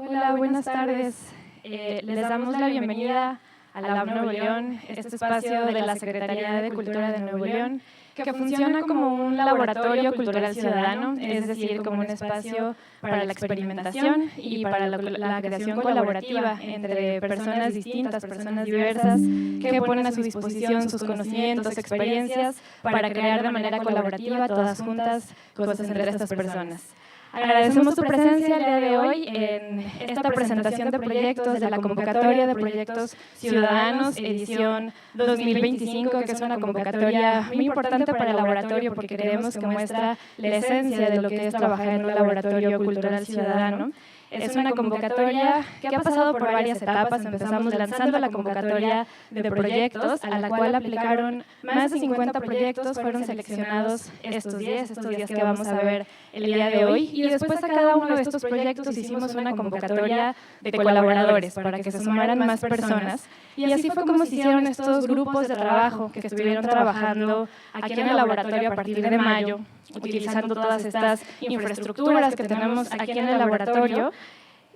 Hola, buenas tardes. Les damos la bienvenida a la Nuevo León, este espacio de la Secretaría de Cultura de Nuevo León, que funciona como un laboratorio cultural ciudadano, es decir, como un espacio para la experimentación y para la creación colaborativa entre personas distintas, personas diversas, que ponen a su disposición sus conocimientos, experiencias, para crear de manera colaborativa, todas juntas, cosas entre estas personas. Agradecemos tu presencia el día de hoy en esta presentación de proyectos de la convocatoria de proyectos ciudadanos edición 2025, que es una convocatoria muy importante para el laboratorio porque creemos que muestra la esencia de lo que es trabajar en un laboratorio cultural ciudadano. Es una convocatoria que ha pasado por varias etapas. Empezamos lanzando la convocatoria de proyectos, a la cual aplicaron más de 50 proyectos, fueron seleccionados estos 10 que vamos a ver el día de hoy. Y después a cada uno de estos proyectos hicimos una convocatoria de colaboradores para que se sumaran más personas. Y así fue como se hicieron estos grupos de trabajo que estuvieron trabajando aquí en el laboratorio a partir de mayo, utilizando todas estas infraestructuras que tenemos aquí en el laboratorio.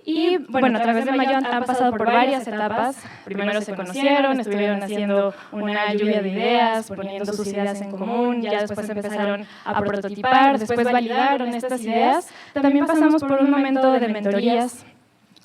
Y bueno, a través de mayo han pasado por varias etapas. Primero se conocieron, estuvieron haciendo una lluvia de ideas, poniendo sus ideas en común, ya después empezaron a prototipar, después validaron estas ideas. También pasamos por un momento de mentorías.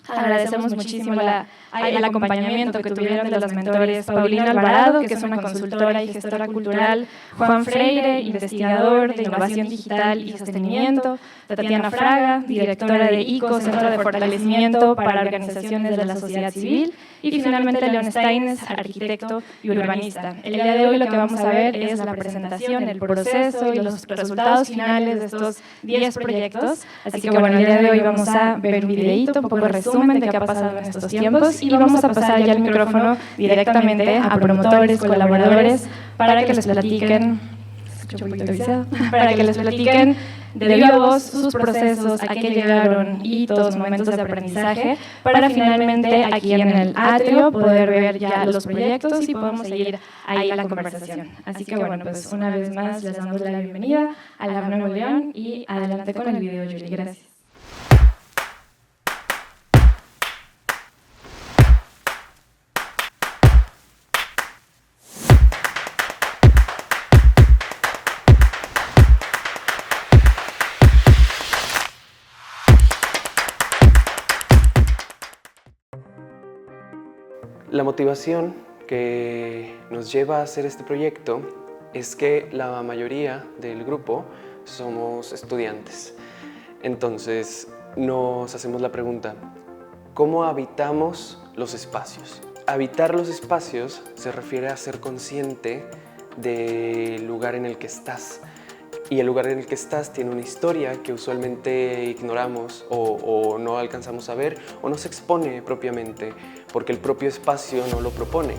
Agradecemos muchísimo el acompañamiento que tuvieron de los mentores Paulina Alvarado, que es una consultora y gestora cultural, Juan Freire, investigador de innovación digital y sostenimiento, Tatiana Fraga, directora de ICO, Centro de Fortalecimiento para Organizaciones de la Sociedad Civil, y finalmente León Steines, arquitecto y urbanista. El día de hoy lo que vamos a ver es la presentación, el proceso y los resultados finales de estos 10 proyectos. Así que bueno, el día de hoy vamos a ver un videíto, un poco de resumen de qué ha pasado en estos tiempos y vamos a pasar ya el micrófono directamente a promotores, colaboradores, para que les platiquen, para que les platiquen de viva voz sus procesos, a qué llegaron y todos los momentos de aprendizaje, para finalmente aquí en el atrio poder ver ya los proyectos y podemos seguir ahí la conversación. Así que bueno, pues una vez más les damos la bienvenida a la Nuevo León y adelante con el video, Julie. Gracias. La motivación que nos lleva a hacer este proyecto es que la mayoría del grupo somos estudiantes. Entonces nos hacemos la pregunta, ¿cómo habitamos los espacios? Habitar los espacios se refiere a ser consciente del lugar en el que estás. Y el lugar en el que estás tiene una historia que usualmente ignoramos o no alcanzamos a ver o no se expone propiamente porque el propio espacio no lo propone.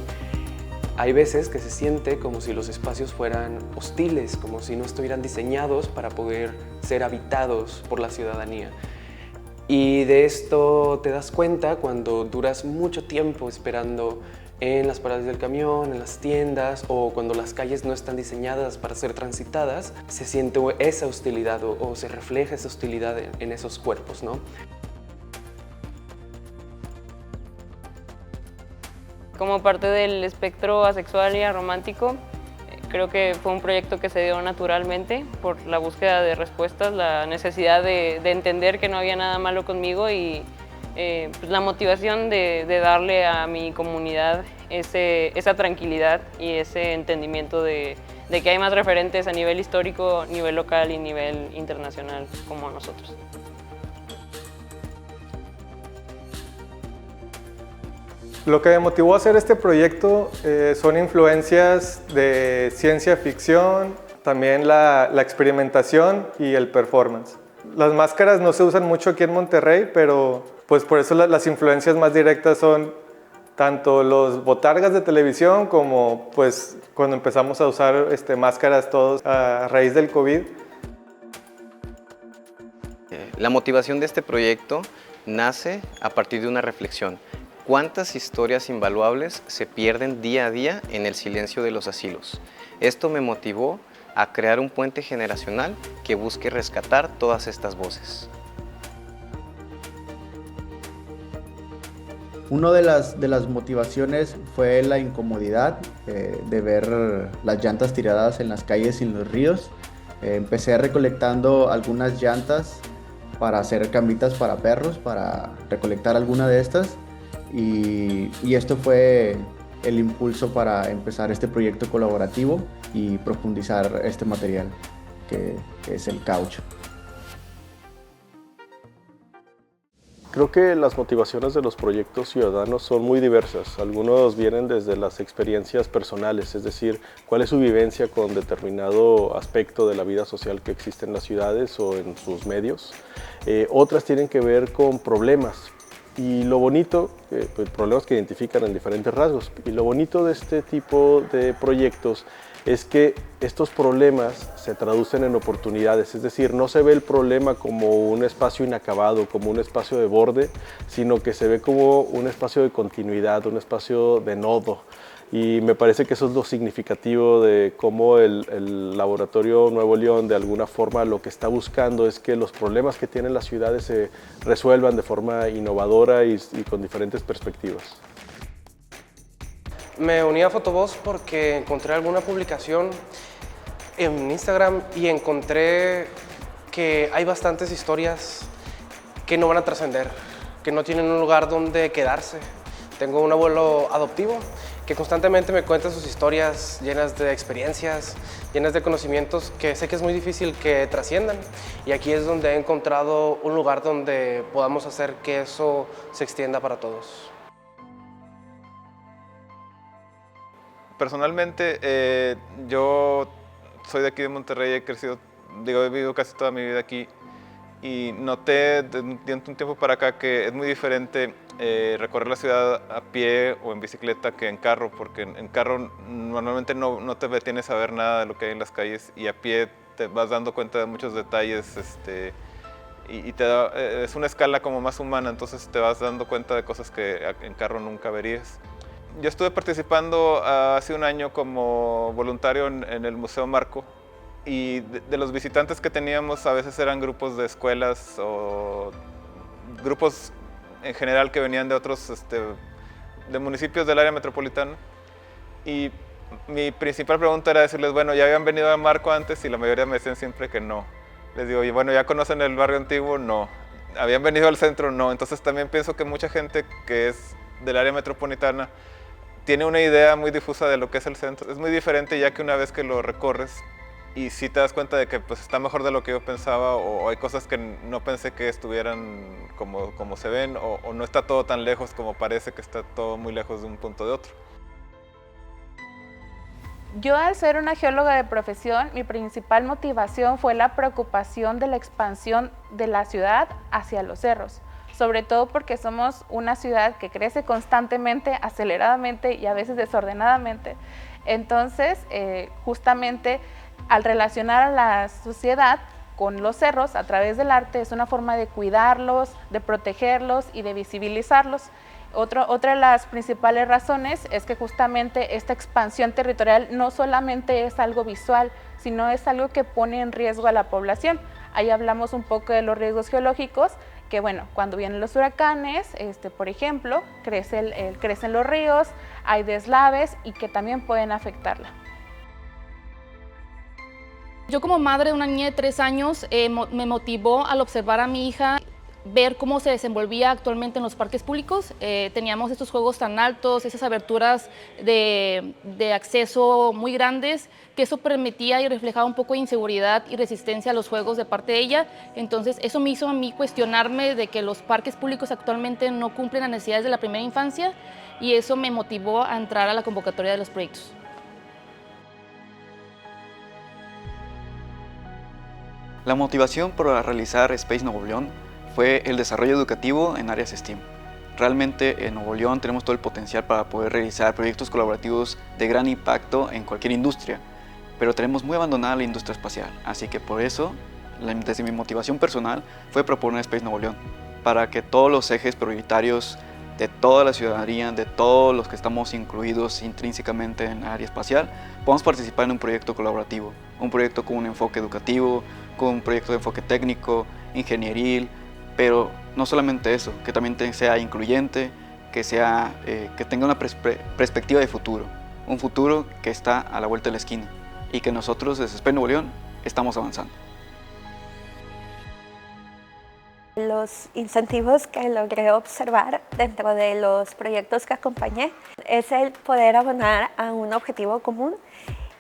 Hay veces que se siente como si los espacios fueran hostiles, como si no estuvieran diseñados para poder ser habitados por la ciudadanía. Y de esto te das cuenta cuando duras mucho tiempo esperando en las paradas del camión, en las tiendas o cuando las calles no están diseñadas para ser transitadas, se siente esa hostilidad o se refleja esa hostilidad en esos cuerpos, ¿no? Como parte del espectro asexual y aromántico, creo que fue un proyecto que se dio naturalmente por la búsqueda de respuestas, la necesidad de entender que no había nada malo conmigo y pues la motivación de darle a mi comunidad esa tranquilidad y ese entendimiento de que hay más referentes a nivel histórico, nivel local y nivel internacional como nosotros. Lo que me motivó a hacer este proyecto son influencias de ciencia ficción, también la experimentación y el performance. Las máscaras no se usan mucho aquí en Monterrey, pero pues por eso las influencias más directas son tanto los botargas de televisión como pues cuando empezamos a usar máscaras todos a raíz del COVID. La motivación de este proyecto nace a partir de una reflexión. ¿Cuántas historias invaluables se pierden día a día en el silencio de los asilos? Esto me motivó a crear un puente generacional que busque rescatar todas estas voces. Una de las motivaciones fue la incomodidad de ver las llantas tiradas en las calles y en los ríos. Empecé recolectando algunas llantas para hacer camitas para perros, para recolectar alguna de estas, y esto fue el impulso para empezar este proyecto colaborativo y profundizar este material que es el caucho. Creo que las motivaciones de los proyectos ciudadanos son muy diversas. Algunos vienen desde las experiencias personales, es decir, cuál es su vivencia con determinado aspecto de la vida social que existe en las ciudades o en sus medios. Otras tienen que ver con problemas. Y lo bonito, pues, problemas que identifican en diferentes rasgos. Y lo bonito de este tipo de proyectos es que estos problemas se traducen en oportunidades, es decir, no se ve el problema como un espacio inacabado, como un espacio de borde, sino que se ve como un espacio de continuidad, un espacio de nodo. Y me parece que eso es lo significativo de cómo el Laboratorio Nuevo León, de alguna forma, lo que está buscando es que los problemas que tienen las ciudades se resuelvan de forma innovadora y con diferentes perspectivas. Me uní a Fotovoz porque encontré alguna publicación en Instagram y encontré que hay bastantes historias que no van a trascender, que no tienen un lugar donde quedarse. Tengo un abuelo adoptivo que constantemente me cuenta sus historias llenas de experiencias, llenas de conocimientos que sé que es muy difícil que trasciendan. Y aquí es donde he encontrado un lugar donde podamos hacer que eso se extienda para todos. Personalmente, yo soy de aquí de Monterrey, he vivido casi toda mi vida aquí y noté de un tiempo para acá que es muy diferente recorrer la ciudad a pie o en bicicleta que en carro, porque en carro normalmente no te detienes a ver nada de lo que hay en las calles y a pie te vas dando cuenta de muchos detalles y es una escala como más humana, entonces te vas dando cuenta de cosas que en carro nunca verías. Yo estuve participando hace un año como voluntario en el Museo Marco y de los visitantes que teníamos a veces eran grupos de escuelas o grupos en general que venían de otros de municipios del área metropolitana y mi principal pregunta era decirles, bueno, ¿ya habían venido al Marco antes? Y la mayoría me decían siempre que no. Les digo, y bueno, ¿ya conocen el barrio antiguo? No. ¿Habían venido al centro? No. Entonces también pienso que mucha gente que es del área metropolitana tiene una idea muy difusa de lo que es el centro. Es muy diferente ya que una vez que lo recorres y sí te das cuenta de que pues, está mejor de lo que yo pensaba o hay cosas que no pensé que estuvieran como se ven o no está todo tan lejos como parece que está todo muy lejos de un punto de otro. Yo, al ser una geóloga de profesión, mi principal motivación fue la preocupación de la expansión de la ciudad hacia los cerros. Sobre todo porque somos una ciudad que crece constantemente, aceleradamente y a veces desordenadamente. Entonces, justamente al relacionar a la sociedad con los cerros a través del arte es una forma de cuidarlos, de protegerlos y de visibilizarlos. Otra de las principales razones es que justamente esta expansión territorial no solamente es algo visual, sino es algo que pone en riesgo a la población. Ahí hablamos un poco de los riesgos geológicos, que bueno, cuando vienen los huracanes, por ejemplo, crecen los ríos, hay deslaves y que también pueden afectarla. Yo como madre de una niña de 3 años me motivó al observar a mi hija ver cómo se desenvolvía actualmente en los parques públicos. Teníamos estos juegos tan altos, esas aberturas de acceso muy grandes, que eso permitía y reflejaba un poco de inseguridad y resistencia a los juegos de parte de ella. Entonces eso me hizo a mí cuestionarme de que los parques públicos actualmente no cumplen las necesidades de la primera infancia y eso me motivó a entrar a la convocatoria de los proyectos. La motivación para realizar Space Nuevo León fue el desarrollo educativo en áreas STEAM. Realmente en Nuevo León tenemos todo el potencial para poder realizar proyectos colaborativos de gran impacto en cualquier industria, pero tenemos muy abandonada la industria espacial, así que por eso, desde mi motivación personal, fue proponer Space Nuevo León, para que todos los ejes prioritarios de toda la ciudadanía, de todos los que estamos incluidos intrínsecamente en la área espacial, podamos participar en un proyecto colaborativo, un proyecto con un enfoque educativo, con un proyecto de enfoque técnico, ingenieril, pero no solamente eso, que también sea incluyente, que tenga una perspectiva de futuro, un futuro que está a la vuelta de la esquina y que nosotros desde SPACE Nuevo León estamos avanzando. Los incentivos que logré observar dentro de los proyectos que acompañé es el poder abonar a un objetivo común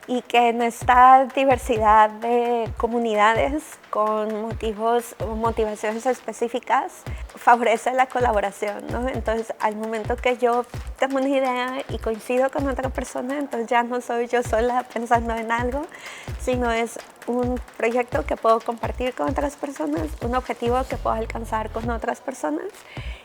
y que en esta diversidad de comunidades con motivaciones específicas favorece la colaboración, ¿no? Entonces, al momento que yo tengo una idea y coincido con otra persona, entonces ya no soy yo sola pensando en algo, sino es un proyecto que puedo compartir con otras personas, un objetivo que puedo alcanzar con otras personas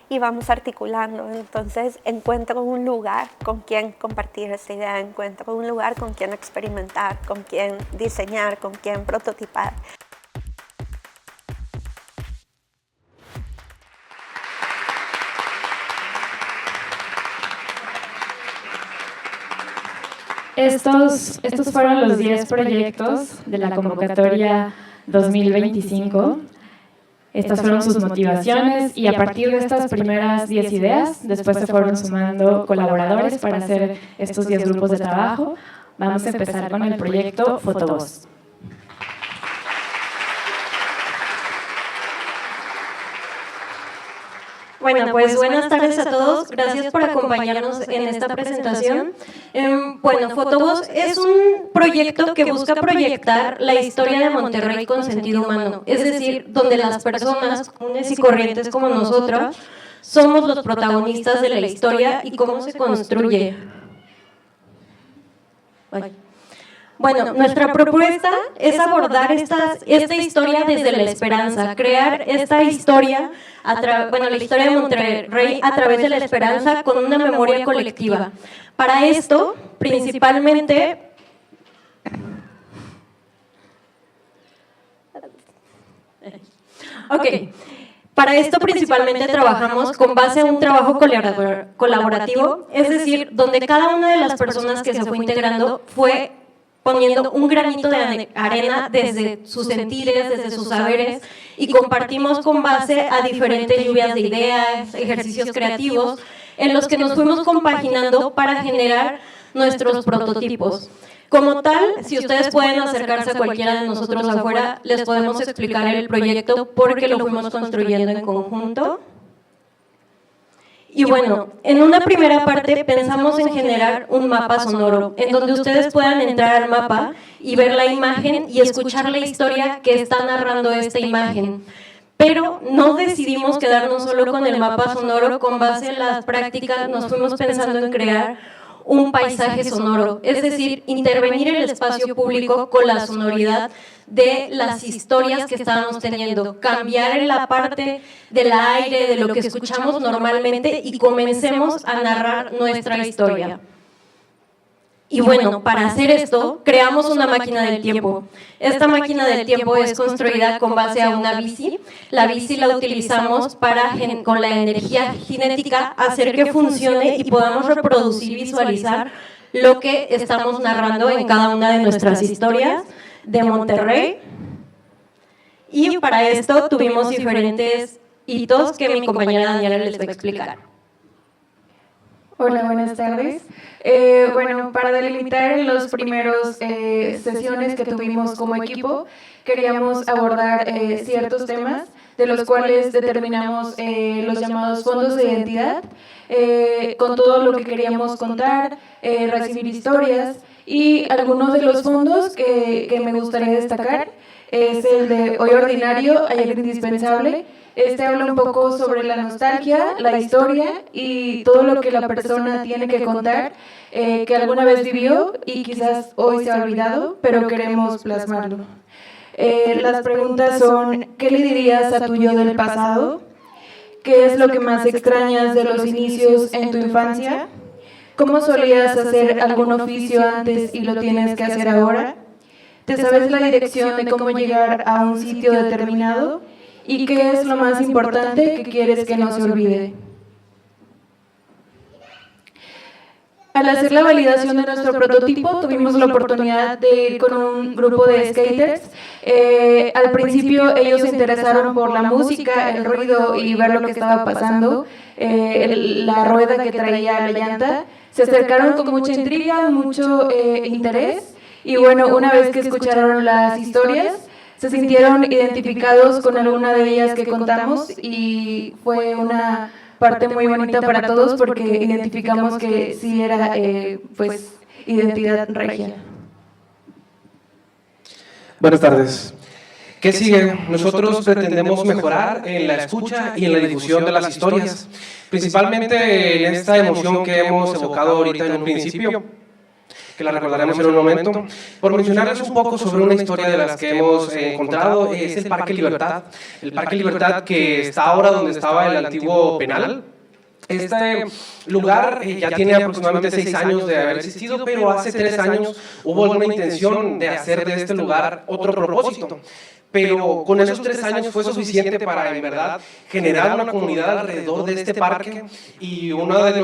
y vamos articulando. Entonces encuentro un lugar con quien compartir esta idea, encuentro un lugar con quien experimentar, con quien diseñar, con quien prototipar. Estos fueron los 10 proyectos de la convocatoria 2025. Estas fueron sus motivaciones y a partir de estas primeras 10 ideas, después se fueron sumando colaboradores para hacer estos 10 grupos de trabajo. Vamos a empezar con el proyecto Fotovoz. Bueno, pues buenas tardes a todos. Gracias por acompañarnos en esta presentación. Bueno, Fotovoz es un proyecto que busca proyectar la historia de Monterrey con sentido humano, es decir, donde las personas comunes y corrientes como nosotros somos los protagonistas de la historia y cómo se construye. Bueno, nuestra propuesta es abordar esta historia desde la esperanza, crear esta historia, la historia de Monterrey a través de la esperanza con una memoria colectiva. Para esto, principalmente, trabajamos con base a un trabajo colaborativo, es decir, donde cada una de las personas que se fue integrando fue poniendo un granito de arena desde sus sentires, desde sus saberes, y compartimos con base a diferentes lluvias de ideas, ejercicios creativos, en los que nos fuimos compaginando para generar nuestros prototipos. Como tal, si ustedes pueden acercarse a cualquiera de nosotros afuera, les podemos explicar el proyecto porque lo fuimos construyendo en conjunto. Y bueno, en una primera parte pensamos en generar un mapa sonoro, en donde ustedes puedan entrar al mapa y ver la imagen y escuchar la historia que está narrando esta imagen. Pero no decidimos quedarnos solo con el mapa sonoro, con base en las prácticas nos fuimos pensando en crear un paisaje sonoro, es decir, intervenir en el espacio público con la sonoridad de las historias que estábamos teniendo, cambiar en la parte del aire, de lo que escuchamos normalmente y comencemos a narrar nuestra historia. Y bueno, para hacer esto, creamos una máquina del tiempo. Esta máquina del tiempo es construida con base a una bici. La bici la utilizamos para, con la energía cinética, hacer que funcione y podamos reproducir y visualizar lo que estamos narrando en cada una de nuestras historias de Monterrey. Y para esto tuvimos diferentes hitos que mi compañera Daniela les va a explicar. Hola, buenas tardes. Bueno, para delimitar en las primeras sesiones que tuvimos como equipo, queríamos abordar ciertos temas, de los cuales determinamos los llamados fondos de identidad, con todo lo que queríamos contar, recibir historias, y algunos de los fondos que me gustaría destacar es el de Hoy Ordinario, Ayer Indispensable. Este habla un poco sobre la nostalgia, la historia y todo lo que la persona tiene que contar, que alguna vez vivió y quizás hoy se ha olvidado, pero queremos plasmarlo. Las preguntas son, ¿qué le dirías a tu yo del pasado? ¿Qué es lo que más extrañas de los inicios en tu infancia? ¿Cómo solías hacer algún oficio antes y lo tienes que hacer ahora? ¿Te sabes la dirección de cómo llegar a un sitio determinado? ¿Y qué es lo más importante que quieres que no se olvide? Al hacer la validación de nuestro prototipo, tuvimos la oportunidad de ir con un grupo de skaters. Al principio ellos se interesaron por la música, el ruido y ver lo que estaba pasando, la rueda que traía la llanta. Se acercaron con mucha intriga, mucho interés, y bueno, una vez que escucharon las historias, se sintieron identificados con alguna de ellas que contamos, y fue una parte muy bonita para todos porque identificamos que sí era pues identidad regia. Buenas tardes. ¿Qué sigue? Nosotros pretendemos mejorar en la escucha y en la difusión de las historias, principalmente en esta emoción que hemos evocado ahorita en un principio, que la recordaremos en un momento. Por mencionarles un poco sobre una historia de las que hemos encontrado, es el Parque Libertad. El Parque Libertad, que está ahora donde estaba el antiguo penal. Este lugar ya tiene aproximadamente 6 años de haber existido, pero hace 3 años hubo alguna intención de hacer de este lugar otro propósito. Pero con esos 3 años fue suficiente para, en verdad, generar una comunidad alrededor de este parque. Y una de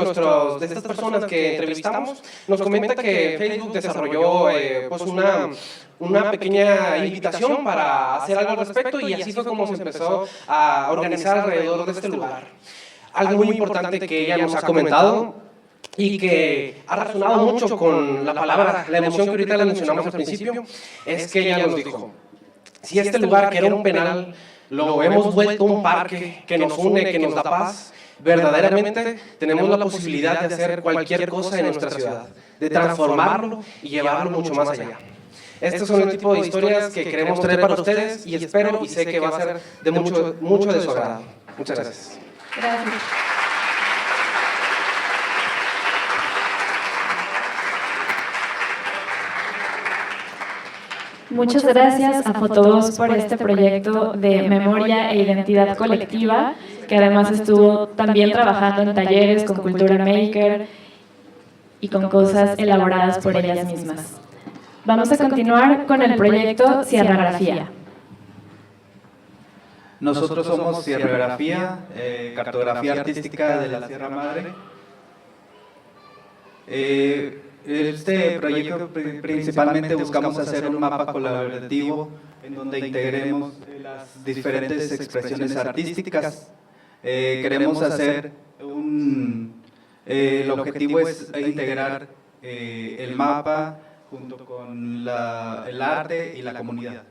estas personas que entrevistamos nos comenta que Facebook desarrolló pues una pequeña invitación para hacer algo al respecto, y así fue como se empezó a organizar alrededor de este lugar. Algo muy importante que ella nos ha comentado y que ha resonado mucho con la palabra, la emoción que ahorita le mencionamos al principio, es que ella nos dijo: si este lugar, que era un penal, lo hemos vuelto un parque que nos une, que nos da paz, verdaderamente tenemos la posibilidad de hacer cualquier cosa en nuestra ciudad, de transformarlo y llevarlo mucho más allá. Estos son el tipo de historias que queremos traer para ustedes, y espero y sé que va a ser de mucho de su agrado. Muchas gracias. Gracias. Muchas gracias a Fotovoz por este proyecto de memoria e identidad colectiva, que además estuvo también trabajando en talleres con Cultura Maker y con cosas elaboradas por ellas mismas. Vamos a continuar con el proyecto Sierrografía. Nosotros somos Sierrografía, cartografía artística de la Sierra Madre. Este proyecto principalmente buscamos hacer un mapa colaborativo en donde integremos las diferentes expresiones artísticas. Queremos hacer el objetivo es integrar el mapa junto con el arte y la comunidad.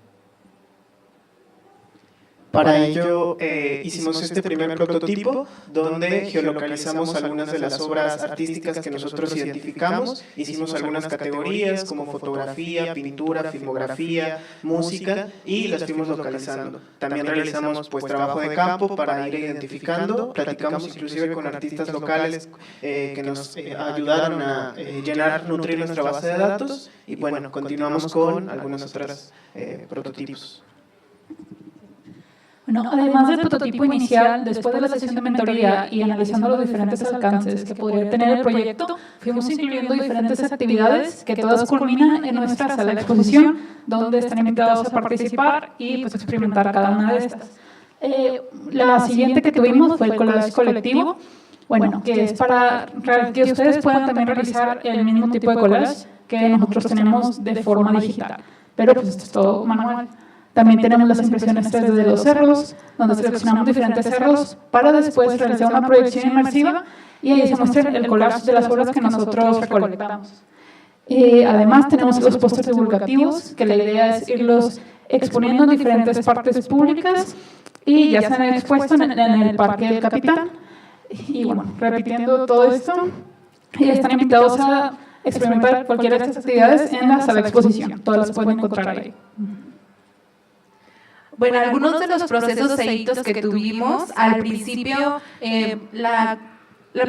Para ello hicimos este primer prototipo donde geolocalizamos algunas de las obras artísticas que nosotros identificamos. Hicimos algunas categorías como fotografía, pintura, filmografía, música, y las fuimos localizando. También realizamos pues trabajo de campo para ir identificando. Platicamos inclusive con artistas locales que nos ayudaron a nutrir nuestra base de datos, y bueno, continuamos con algunos otros prototipos. Bueno, además del prototipo inicial, después de la sesión de mentoría y analizando los diferentes alcances que podría tener el proyecto, fuimos incluyendo diferentes actividades que todas culminan en nuestra sala de exposición, donde están invitados a participar y pues experimentar cada una de estas. La siguiente que tuvimos fue el collage colectivo, bueno, que es para que ustedes puedan también realizar el mismo tipo de collage que nosotros tenemos de forma digital, pero pues esto es todo manual. También tenemos las impresiones 3D de los cerros, donde seleccionamos diferentes cerros para después realizar una proyección inmersiva, y ahí se muestra el collage de las obras que nosotros recolectamos. Además tenemos los pósters divulgativos, que la idea es irlos exponiendo en diferentes partes públicas, y ya se han expuesto en el Parque del Capitán. Y bueno, repitiendo todo esto, están invitados a experimentar cualquiera de estas actividades en la sala de exposición. Todas las pueden encontrar ahí. Bueno, algunos de los procesos e hitos que tuvimos, al principio, la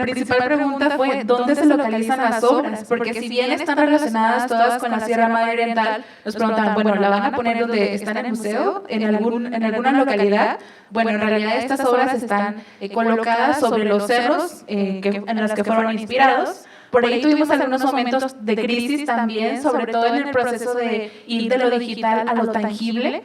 principal pregunta fue ¿dónde se localizan las obras? Porque si bien están relacionadas todas con la Sierra Madre Oriental, nos preguntaban, bueno, ¿la van a poner donde está en el museo? ¿En alguna localidad? Bueno, en realidad estas obras están colocadas sobre los cerros en los que fueron inspirados. Por ahí tuvimos algunos momentos de crisis también, sobre todo en el proceso de ir de lo digital a lo tangible.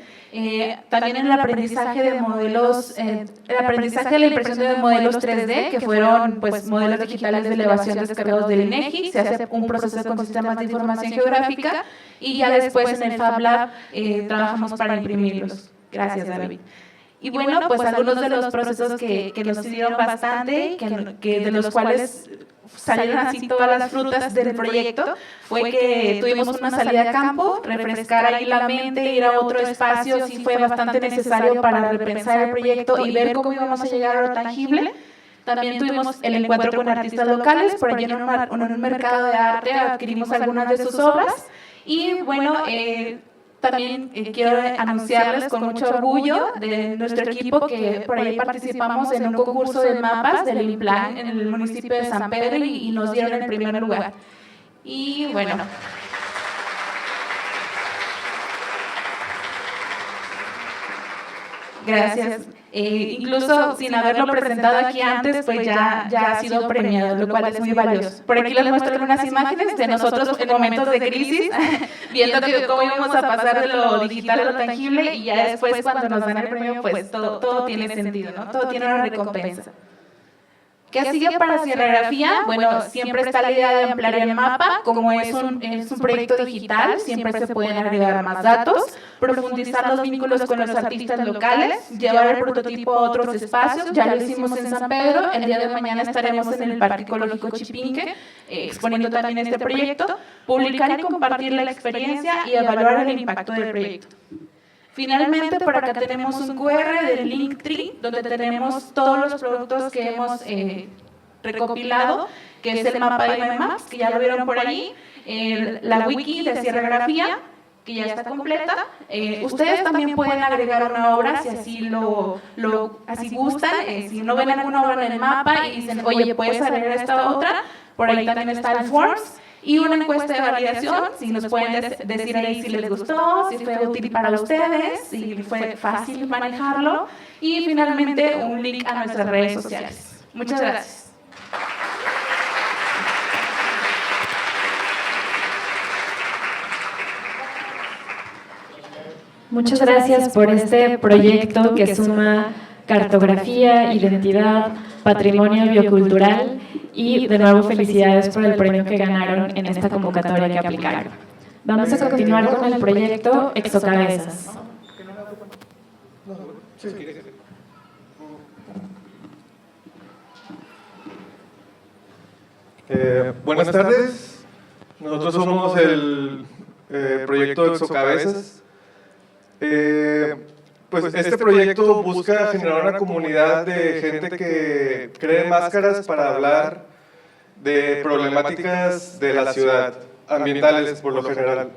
También en el aprendizaje de modelos, el aprendizaje de la impresión de modelos 3D, que fueron pues, modelos digitales de elevación descargados del INEGI, se hace un proceso con sistemas de información geográfica y ya después en el Fab Lab trabajamos para imprimirlos. Gracias, David. Y bueno, pues algunos de los procesos que nos sirvieron bastante, que de los cuales salieron así todas las frutas del proyecto, fue que tuvimos una salida a campo, refrescar ahí la mente, ir a otro espacio, sí fue bastante necesario para repensar el proyecto y ver cómo íbamos a llegar a lo tangible. También tuvimos el encuentro con artistas locales, por allí en un mercado de arte adquirimos algunas de sus obras y bueno, también quiero anunciarles con mucho orgullo de nuestro equipo que por ahí participamos en un concurso de mapas del INPLAN en el municipio de San Pedro y nos dieron el primer lugar. Y bueno. Gracias. Incluso sin haberlo presentado aquí antes, pues ya ha sido premiado, lo cual es muy valioso. Por aquí les muestro algunas imágenes de nosotros en momentos de crisis, viendo cómo íbamos a pasar de lo digital a lo tangible y ya después cuando nos dan el premio, pues todo tiene sentido, ¿no? Todo tiene una recompensa. ¿Qué sigue para Sierrografía? Bueno, siempre está la idea de ampliar el mapa, como es un proyecto digital, siempre se pueden agregar más datos, profundizar los vínculos con los artistas locales, llevar el prototipo a otros espacios, ya lo hicimos en San Pedro, el día de mañana estaremos en el Parque Ecológico Chipinque, exponiendo también este proyecto, publicar y compartir la experiencia y evaluar el impacto del proyecto. Finalmente, por acá tenemos un QR del Linktree, donde tenemos todos los productos que hemos recopilado, que es el mapa de MyMaps, que ya lo vieron por ahí, la wiki de Sierrografía, que ya está completa. Ustedes también pueden agregar una obra si así así gustan. Si no ven alguna obra en el mapa y dicen, oye, puedes agregar esta otra, por ahí también está el Forms. Y una encuesta de validación, si nos pueden decir ahí si les gustó, si fue útil para ustedes, si fue fácil manejarlo. Y finalmente un link a nuestras redes sociales. Muchas gracias. Muchas gracias por este proyecto que suma cartografía, identidad, patrimonio biocultural y de nuevo felicidades por el premio que ganaron en esta convocatoria que aplicaron. Vamos a continuar con el proyecto Exocabezas. Buenas tardes, nosotros somos el proyecto Exocabezas. Pues este proyecto busca generar una comunidad de gente que cree máscaras para hablar de problemáticas de la ciudad, ambientales por lo general.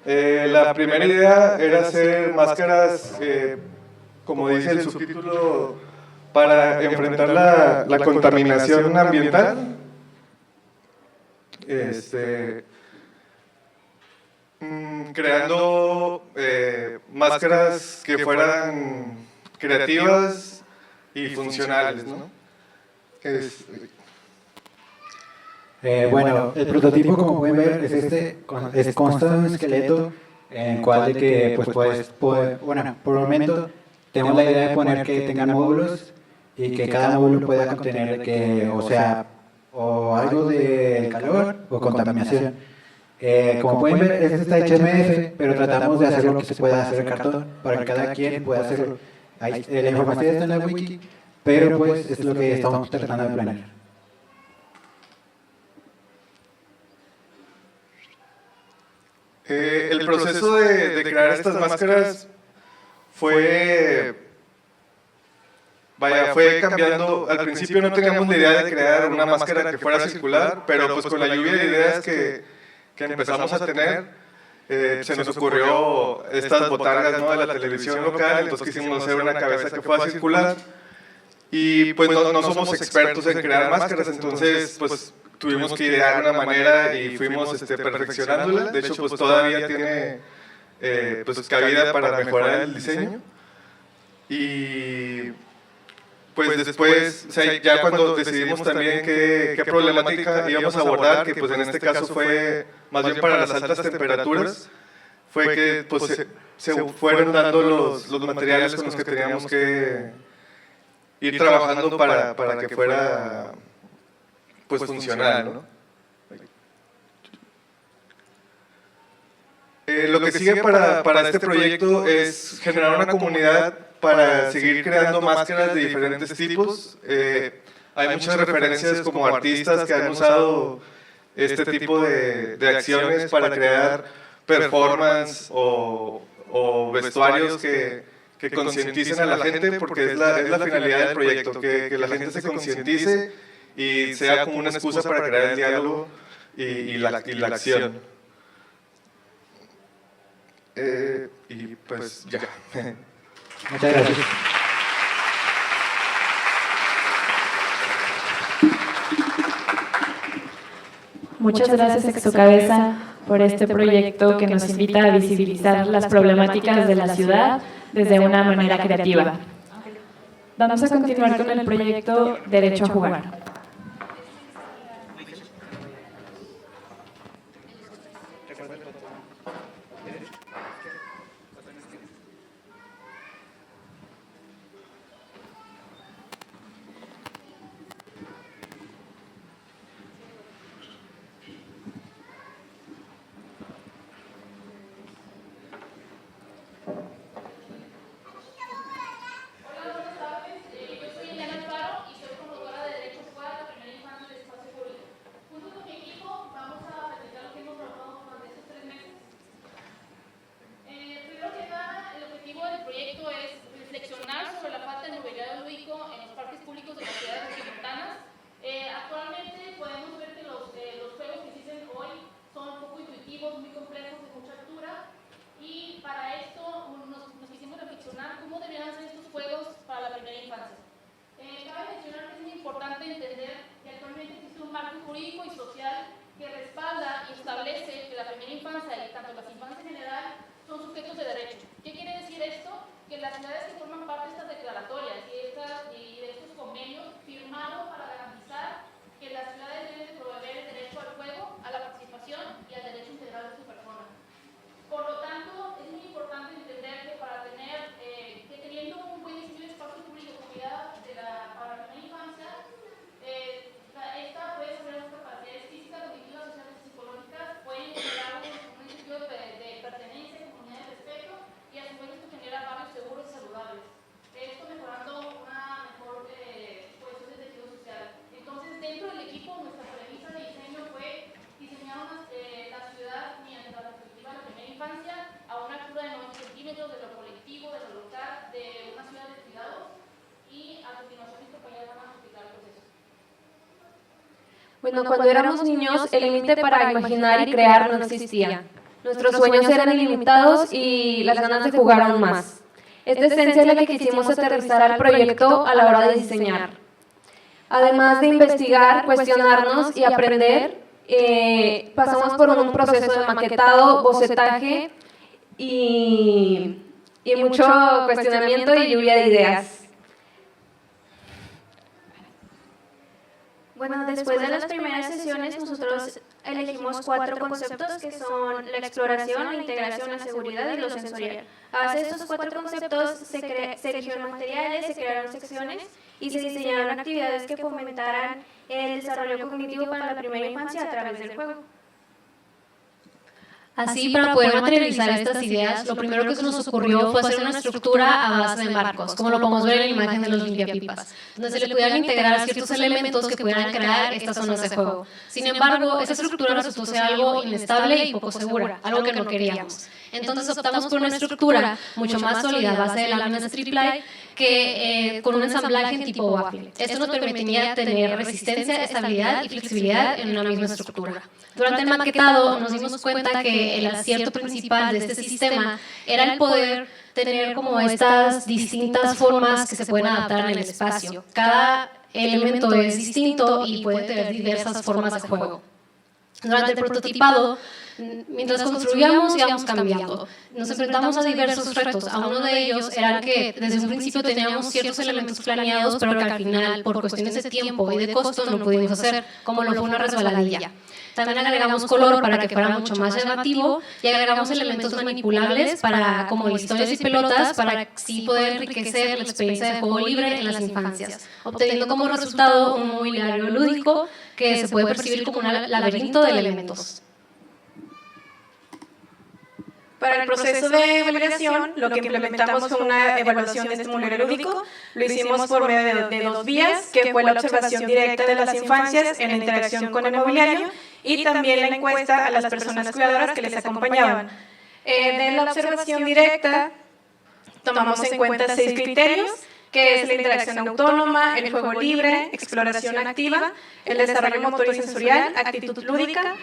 La primera idea era hacer máscaras, como dice el subtítulo, para enfrentar la contaminación ambiental. Creando máscaras que fueran creativas y funcionales, ¿no? Bueno, el prototipo, como pueden ver, consta de un esqueleto en el cual de que, bueno, por el momento tenemos la idea de poner que tengan módulos y que cada módulo pueda contener o algo de calor o contaminación. Como pueden ver, este está hecho en MDF, pero tratamos de hacer lo que se pueda hacer en cartón, para que cada quien pueda hacerlo. La información está en la wiki, pero pues es lo que estamos tratando de planear. El proceso de crear estas máscaras fue cambiando. Al principio no teníamos la idea de crear una máscara que fuera circular, pero pues con la lluvia de ideas que empezamos a tener, se nos ocurrió estas botargas, ¿no?, de la televisión local, entonces quisimos hacer una cabeza que fuera circular y pues no somos expertos en crear máscaras, entonces pues tuvimos que idear una manera y fuimos perfeccionándola. De hecho pues todavía tiene pues cabida para mejorar el diseño y pues después, o sea, ya cuando decidimos también qué problemática íbamos a abordar, que pues en este caso fue más bien para las altas temperaturas, fue que pues se fueron dando los materiales con los que teníamos que ir trabajando para que fuera pues funcional, ¿no? Lo que sigue para este proyecto es generar una comunidad para seguir creando máscaras de diferentes tipos. Hay muchas referencias como artistas que han usado este tipo de acciones para crear performance o vestuarios que concienticen a la gente, porque es la finalidad del proyecto, que la gente se concientice y sea como una excusa para crear el diálogo y la acción. Y pues ya. Muchas gracias. Muchas gracias, Exocabeza, por este proyecto que nos invita a visibilizar las problemáticas de la ciudad desde una manera creativa. Vamos a continuar con el proyecto Derecho a Jugar. Bueno, cuando éramos niños, el límite para imaginar y crear no existía. Nuestros sueños eran ilimitados y las ganas de jugar aún más. Esta esencia es la que quisimos aterrizar al proyecto a la hora de diseñar. Además de investigar, cuestionarnos y aprender, pasamos por un proceso de maquetado, bocetaje y mucho cuestionamiento y lluvia de ideas. Bueno, después de las primeras sesiones nosotros elegimos 4 conceptos que son la exploración, la integración, la seguridad y lo sensorial. A base de estos 4 conceptos se eligieron materiales, se crearon secciones y se diseñaron actividades que fomentaran el desarrollo cognitivo para la primera infancia a través del juego. Así, para poder materializar estas ideas, lo primero que se nos ocurrió fue hacer una estructura a base de marcos, como lo podemos ver en la imagen de los limpiapipas, donde se le pudieran integrar ciertos elementos que pudieran crear estas zonas de juego. Sin embargo, esa estructura resultó ser algo inestable y poco segura, algo que no queríamos. Entonces optamos por una estructura mucho más sólida a base de láminas triple que con un ensamblaje en tipo waffle. Esto nos permitiría tener resistencia, estabilidad y flexibilidad en una misma estructura. Durante el maquetado nos dimos cuenta que el acierto principal de este sistema era el poder tener como estas distintas formas que se pueden adaptar en el espacio. Cada elemento es distinto y puede tener diversas formas de juego. Durante el prototipado Mientras construíamos íbamos cambiando. Nos enfrentamos a diversos retos. A uno de ellos era que desde un principio teníamos ciertos elementos planeados, pero que al final, por cuestiones de tiempo y de costo, no pudimos hacer, como lo fue una resbaladilla. También agregamos color para que fuera mucho más llamativo y agregamos elementos manipulables como listones y pelotas para así poder enriquecer la experiencia de juego libre en las infancias, obteniendo como resultado un mobiliario lúdico que se puede percibir como un laberinto de elementos. Para el proceso de validación, lo que implementamos fue una evaluación de este mobiliario lúdico. Lo hicimos por medio de 2 vías, que fue la observación directa de las infancias en la interacción con el mobiliario y también la encuesta a las personas cuidadoras que les acompañaban. De la observación directa, tomamos en cuenta 6 criterios, que es la interacción autónoma, el juego libre, exploración activa, el desarrollo motor y sensorial, actitud lúdica,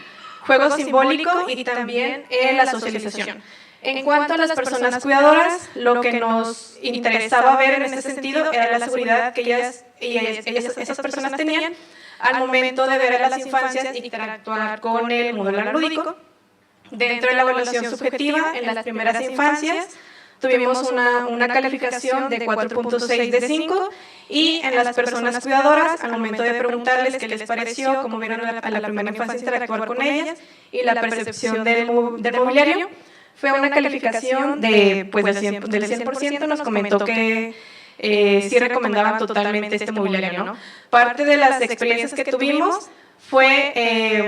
juego simbólico y también la socialización. En cuanto a las personas cuidadoras, lo que nos interesaba ver en este sentido era la seguridad que esas personas tenían al momento de ver a las infancias interactuar con el mobiliario lúdico. Dentro de la evaluación subjetiva, en las primeras infancias, tuvimos una calificación de 4.6 de 5 y en las personas cuidadoras, al momento de preguntarles qué les pareció, cómo vieron a la primera infancia interactuar con ellas y la percepción del mobiliario, fue una calificación del 100%, nos comentó que sí recomendaban totalmente este mobiliario, ¿no? Parte de las experiencias que tuvimos fue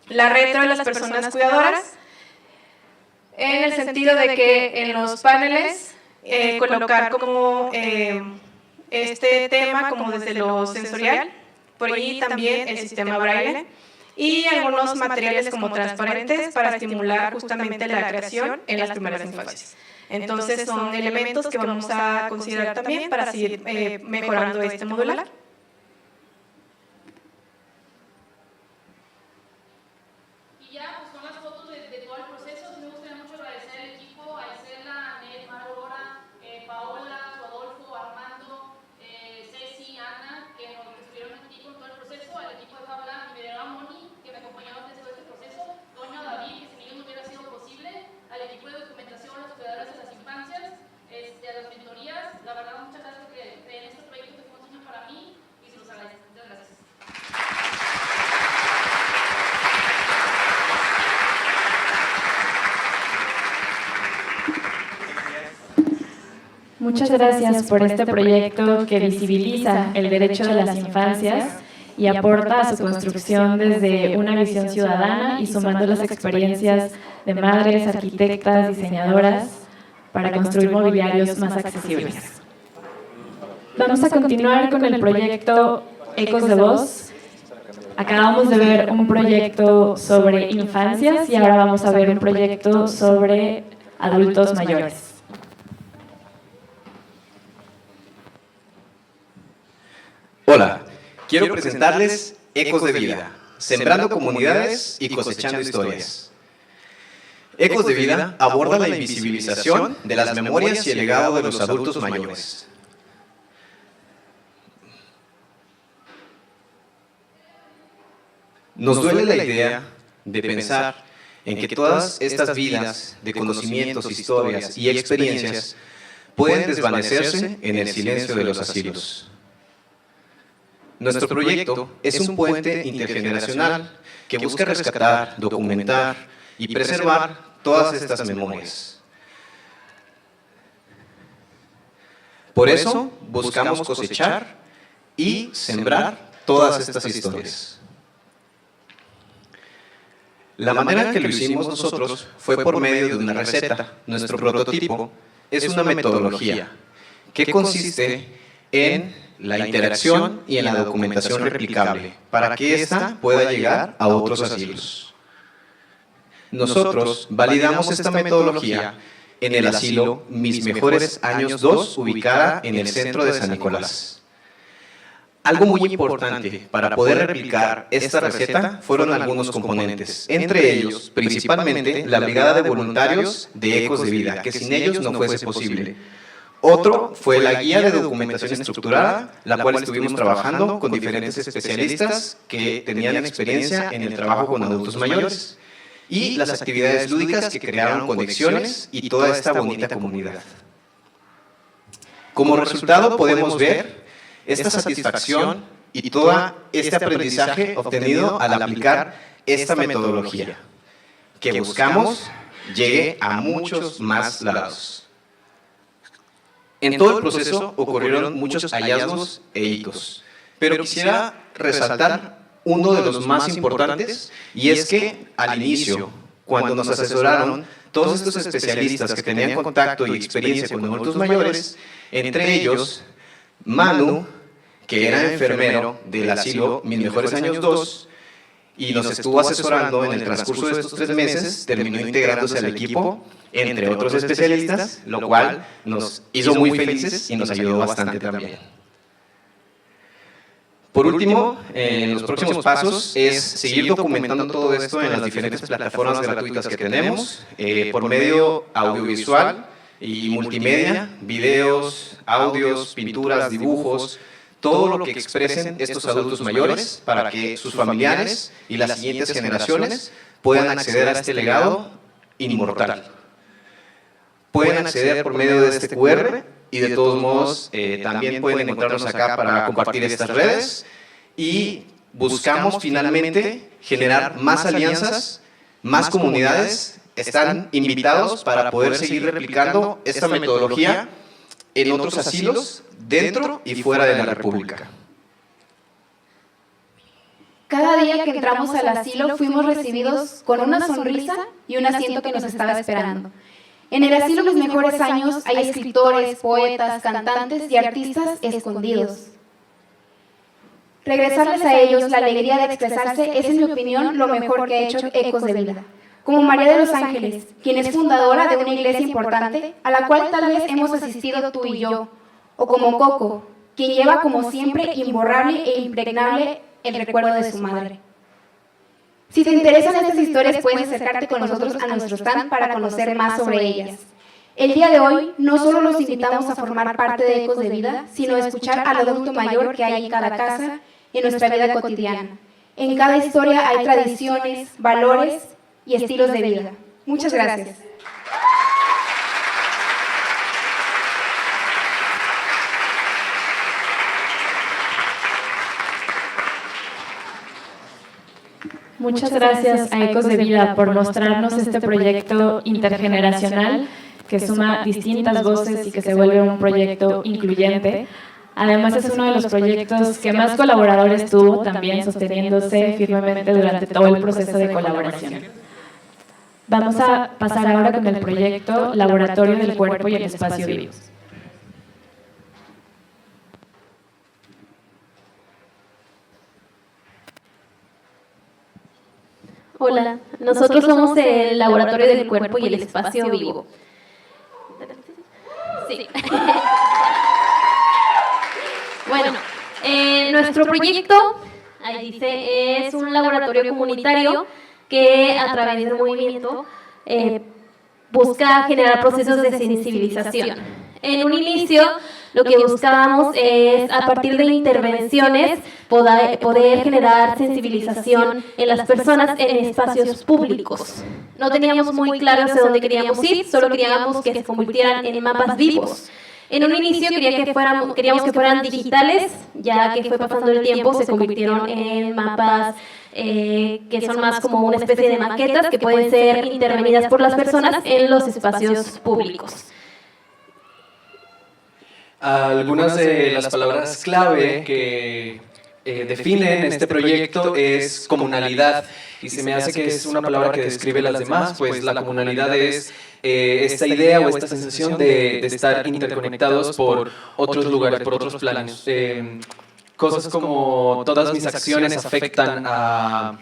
la retro de las personas cuidadoras, en el sentido de que en los paneles colocar como este tema como desde lo sensorial, por ahí también el sistema braille y algunos materiales como transparentes para estimular justamente la creación en las primeras infancias. Entonces son elementos que vamos a considerar también para seguir mejorando este modular. Muchas gracias por este proyecto que visibiliza el derecho de las infancias y aporta a su construcción desde una visión ciudadana y sumando las experiencias de madres, arquitectas, diseñadoras para construir mobiliarios más accesibles. Vamos a continuar con el proyecto Ecos de Voz. Acabamos de ver un proyecto sobre infancias y ahora vamos a ver un proyecto sobre adultos mayores. Hola, quiero presentarles Ecos de Vida, sembrando comunidades y cosechando historias. Ecos de Vida aborda la invisibilización de las memorias y el legado de los adultos mayores. Nos duele la idea de pensar en que todas estas vidas de conocimientos, historias y experiencias pueden desvanecerse en el silencio de los asilos. Nuestro proyecto es un puente intergeneracional que busca rescatar, documentar y preservar todas estas memorias. Por eso buscamos cosechar y sembrar todas estas historias. La manera en que lo hicimos nosotros fue por medio de una receta. Nuestro prototipo es una metodología que consiste en la interacción y en la documentación replicable para que ésta pueda llegar a otros asilos. Nosotros validamos esta metodología en el asilo Mis Mejores Años 2, ubicada en el centro de San Nicolás. Algo muy importante para poder replicar esta receta fueron algunos componentes, entre ellos, principalmente, la brigada de voluntarios de Ecos de Vida, que sin ellos no fuese posible. Otro fue la guía de documentación estructurada, la cual estuvimos trabajando con diferentes especialistas que tenían experiencia en el trabajo con adultos mayores. y las actividades lúdicas que crearon conexiones y toda esta bonita comunidad. Como resultado podemos ver esta satisfacción y todo este aprendizaje obtenido al aplicar esta metodología, que buscamos llegue a muchos más lados. En todo el proceso ocurrieron muchos hallazgos e hitos, pero quisiera resaltar uno de los más importantes, y es que al inicio, cuando nos asesoraron todos estos especialistas que tenían contacto y experiencia con adultos mayores, entre ellos Manu, que era enfermero del asilo Mis Mejores Años 2, y nos estuvo asesorando en el transcurso de estos 3 meses, terminó integrándose al equipo, entre otros especialistas, lo cual nos hizo muy felices y nos ayudó bastante también. Por último, en los próximos pasos es seguir documentando todo esto en las diferentes plataformas gratuitas que tenemos, por medio audiovisual y multimedia, videos, audios, pinturas, dibujos, todo lo que expresen estos adultos mayores para que sus familiares y las siguientes generaciones puedan acceder a este legado inmortal. Pueden acceder por medio de este QR y de todos modos también pueden encontrarnos acá para compartir estas redes, y buscamos finalmente generar más alianzas, más comunidades. Están invitados para poder seguir replicando esta metodología en otros asilos dentro y fuera de la República. Cada día que entramos al asilo fuimos recibidos con una sonrisa y un asiento que nos estaba esperando. En el asilo Mis Mejores Años hay escritores, poetas, cantantes y artistas escondidos. Regresarles a ellos la alegría de expresarse es, en mi opinión, lo mejor que ha hecho Ecos de Vida. Como María de los Ángeles, quien es fundadora de una iglesia importante a la cual tal vez hemos asistido tú y yo, o como Coco, quien lleva como siempre imborrable e impregnable el recuerdo de su madre. Si te interesan estas historias, puedes acercarte con nosotros a nuestro stand para conocer más sobre ellas. El día de hoy no solo los invitamos a formar parte de Ecos de Vida, sino a escuchar al adulto mayor que hay en cada casa, en nuestra vida cotidiana. En cada historia hay tradiciones, valores y estilos de vida. Muchas gracias. Muchas gracias a Ecos de Vida por mostrarnos este proyecto intergeneracional que suma distintas voces y que se vuelve un proyecto incluyente. Además, es uno de los proyectos que más colaboradores tuvo, también sosteniéndose firmemente durante todo el proceso de colaboración. Vamos a pasar ahora con el proyecto Laboratorio del Cuerpo y el Espacio Vivos. Hola, nosotros somos el Laboratorio del Cuerpo y el Espacio Vivo. Sí. Bueno, nuestro proyecto, ahí dice, es un laboratorio comunitario que a través del movimiento busca generar procesos de sensibilización. En un inicio, lo que buscábamos es, a partir de intervenciones, poder generar sensibilización en las personas en espacios públicos. No teníamos muy claro hacia dónde queríamos ir, solo queríamos que se convirtieran en mapas vivos. En un inicio queríamos que fueran digitales, ya que fue pasando el tiempo, se convirtieron en mapas que son más como una especie de maquetas que pueden ser intervenidas por las personas en los espacios públicos. Algunas de las palabras clave que definen este proyecto es comunalidad, y se me hace que es una palabra que describe las demás, pues la comunalidad es esta idea o esta sensación de estar interconectados por otros lugares, por otros planos. Cosas como todas mis acciones afectan a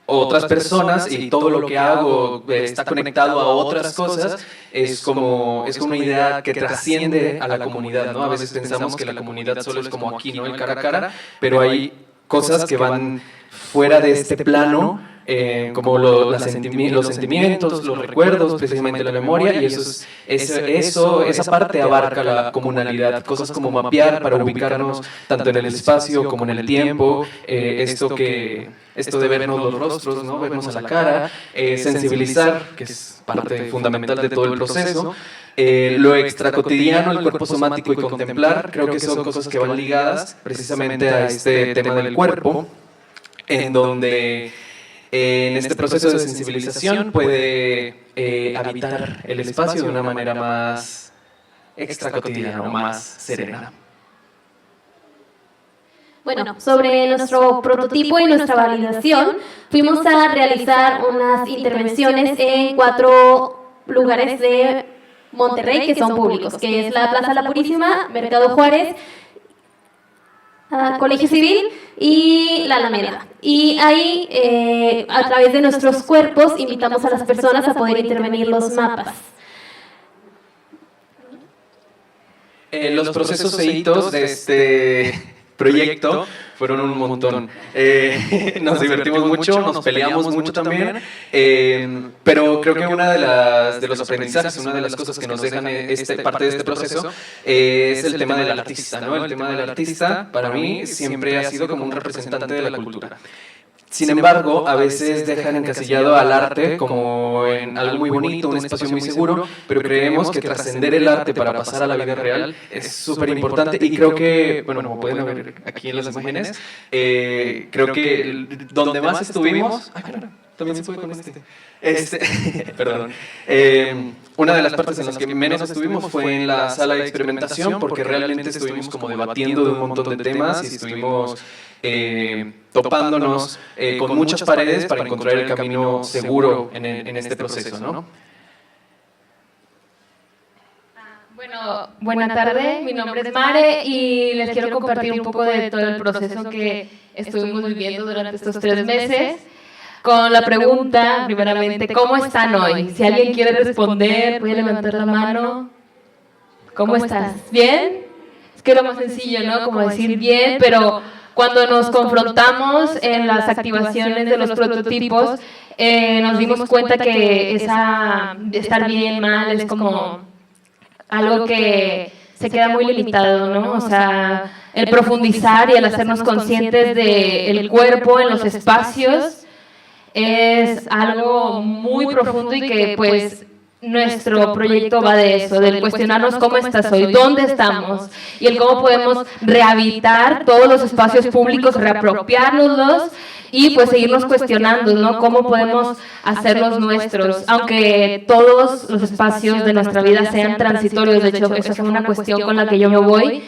otras personas y todo lo que hago está conectado a otras cosas, es como una idea que trasciende a la comunidad, ¿no? A veces pensamos que la comunidad solo es como aquí, ¿no? El cara a cara, pero hay cosas que van fuera de este plano como los sentimientos, los recuerdos, precisamente la memoria, y esa parte abarca la comunalidad, cosas como mapear para ubicarnos tanto en el espacio como en el tiempo, esto de vernos los rostros, ¿no? Vernos a la cara, sensibilizar, que es parte fundamental de todo el proceso, lo extracotidiano, el cuerpo somático y contemplar, creo que son cosas que van ligadas precisamente a este tema del cuerpo, en donde en este proceso de sensibilización puede habitar el espacio de una manera más extracotidiana o más serena. Bueno, sobre nuestro prototipo y nuestra validación, fuimos a realizar unas intervenciones en 4 lugares de Monterrey que son públicos, que es la Plaza La Purísima, Mercado Juárez, Colegio Civil y la Alameda. Y ahí, a través de nuestros cuerpos, invitamos a las personas a poder intervenir los mapas. Los procesos e hitos de este proyecto fueron un montón. Nos divertimos mucho, nos peleamos mucho también, pero creo que una de los aprendizajes, una de las cosas que nos dejan parte de este proceso es el tema del artista, ¿no? El tema del artista para mí siempre ha sido como un representante de la cultura. Sin embargo, a veces dejan encasillado al arte como en algo muy bonito, un espacio muy seguro, pero creemos que trascender el arte para pasar a la vida real es súper importante y creo que, bueno, como pueden ver aquí en las imágenes, creo que donde más estuvimos... Ay, claro, también se puede con perdón. Una de las partes en las que menos estuvimos fue en la sala de experimentación porque realmente estuvimos como debatiendo de un montón de temas y estuvimos topándonos con muchas paredes para encontrar el camino seguro en este proceso, ¿no? Bueno, buena tarde, mi nombre es Mare y les quiero compartir un poco de todo el proceso que estuvimos viviendo durante estos 3 meses. Con la pregunta, primeramente, ¿cómo están hoy? Si alguien quiere responder, puede levantar la mano. ¿Cómo estás? ¿Bien? Es que es lo más sencillo, ¿no? Como decir bien, pero cuando nos confrontamos en las activaciones de los prototipos, nos dimos cuenta que de estar bien, mal, es como algo que se queda muy limitado, ¿no? O sea, el profundizar y el hacernos conscientes del cuerpo en los espacios es algo muy profundo y que pues nuestro proyecto va de eso, del cuestionarnos cómo estás hoy, dónde estamos y el cómo podemos rehabilitar todos los espacios públicos, reapropiárnoslos y pues seguirnos cuestionando, ¿no? Cómo podemos hacerlos nuestros, aunque todos los espacios de nuestra vida sean transitorios. De hecho, esa fue una cuestión con la que yo me voy.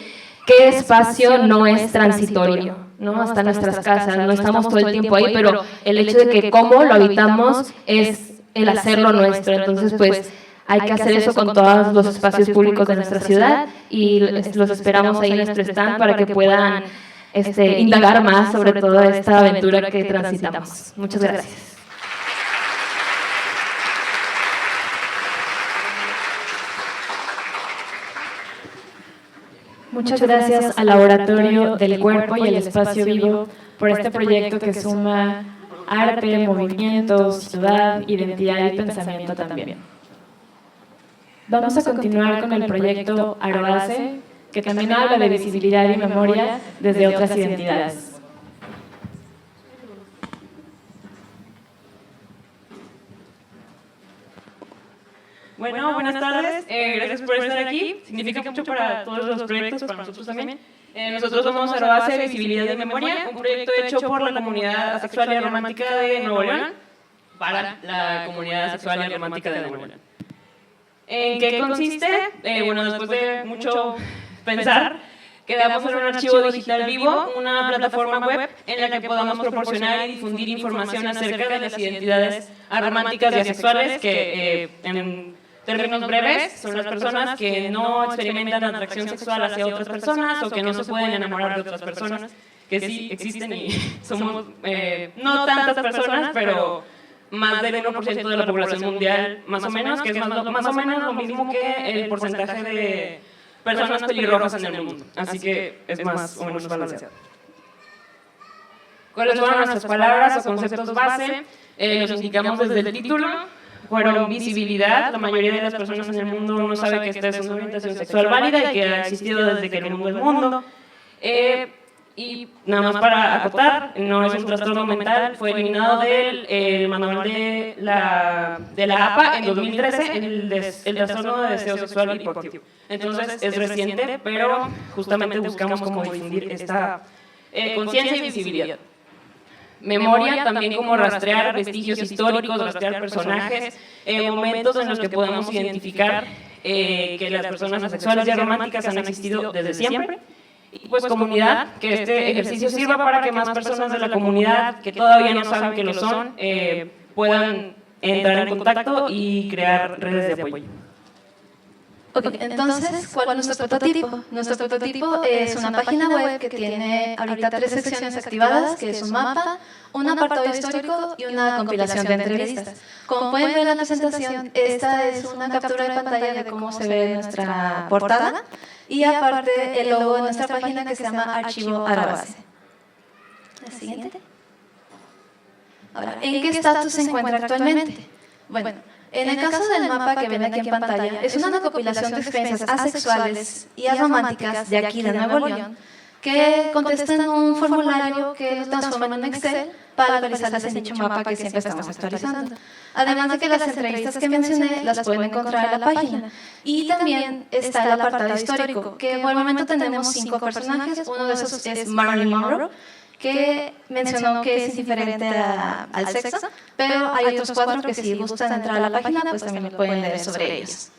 ¿Qué espacio no es transitorio? ¿No? Hasta nuestras casas, no estamos todo el tiempo ahí, pero el hecho de que cómo lo habitamos es el hacerlo nuestro. Entonces, pues, hay que hacer eso con todos los espacios públicos de nuestra ciudad y los esperamos ahí en nuestro stand para que puedan indagar más sobre toda esta aventura que transitamos. Muchas gracias. Muchas gracias al Laboratorio del Cuerpo y el Espacio Vivo por este proyecto que suma arte, movimiento, ciudad, identidad y pensamiento también. Vamos a continuar con el proyecto Arobase, que también habla de visibilidad y memoria desde otras identidades. Bueno, buenas tardes. Gracias por estar aquí. Significa mucho para todos los proyectos, para nosotros también. Nosotros somos Arobase Visibilidad y Memoria, un proyecto hecho por la comunidad asexual y romántica de Nuevo León, para la comunidad asexual y romántica de Nuevo León. ¿En qué consiste? Bueno, después de mucho pensar, quedamos en un archivo digital vivo, una plataforma web en la que podamos proporcionar y difundir información acerca de las identidades arománticas y asexuales que, en términos breves, son las personas que no experimentan atracción sexual hacia otras personas o que no se pueden enamorar de otras personas, que sí existen y somos no tantas personas, pero más del 1% de la población mundial, más o menos, que es más o menos lo mismo que el porcentaje de personas pelirrojas en el mundo. Así que es más o menos balanceado. ¿Cuáles fueron nuestras palabras o conceptos base? Los indicamos desde el título. Fueron visibilidad. La mayoría de las personas en el mundo no sabe que esta es una orientación sexual válida y que ha existido desde que el mundo es mundo. Y nada más para acotar, no es un trastorno mental, fue eliminado del manual de la APA en 2013, el trastorno de deseo sexual hipoactivo. Entonces es reciente, pero justamente buscamos cómo difundir esta conciencia y visibilidad. Memoria, también como rastrear vestigios históricos, rastrear personajes, momentos en los que podemos identificar que las personas asexuales y arománticas han existido desde siempre. Y pues comunidad, que este ejercicio sirva para que más personas de la comunidad que todavía no saben que lo son puedan entrar en contacto y crear redes de apoyo. Ok, entonces, ¿cuál es nuestro prototipo? Nuestro prototipo es una página web que tiene ahorita 3 secciones activadas, que es un mapa, un apartado histórico y una compilación de entrevistas. Como pueden ver en la presentación, esta es una captura de pantalla de cómo se ve nuestra portada y aparte el logo de nuestra página que se llama Archivo Arabase. La siguiente. Ahora, ¿en qué estatus se encuentra actualmente? Bueno, en el caso del mapa que ven aquí en pantalla, es una recopilación de experiencias asexuales y arománticas de aquí de Nuevo León que contestan un formulario que lo transforman en un Excel para localizarlas en dicho mapa que siempre estamos actualizando. Además de que las entrevistas que mencioné las pueden encontrar en la página. Y también está el apartado histórico, que por el momento tenemos 5 personajes. Uno de esos es Marilyn Monroe, que mencionó que es indiferente al sexo, pero hay otros 4 que si gustan entrar a la página, pues también pueden leer sobre ellos.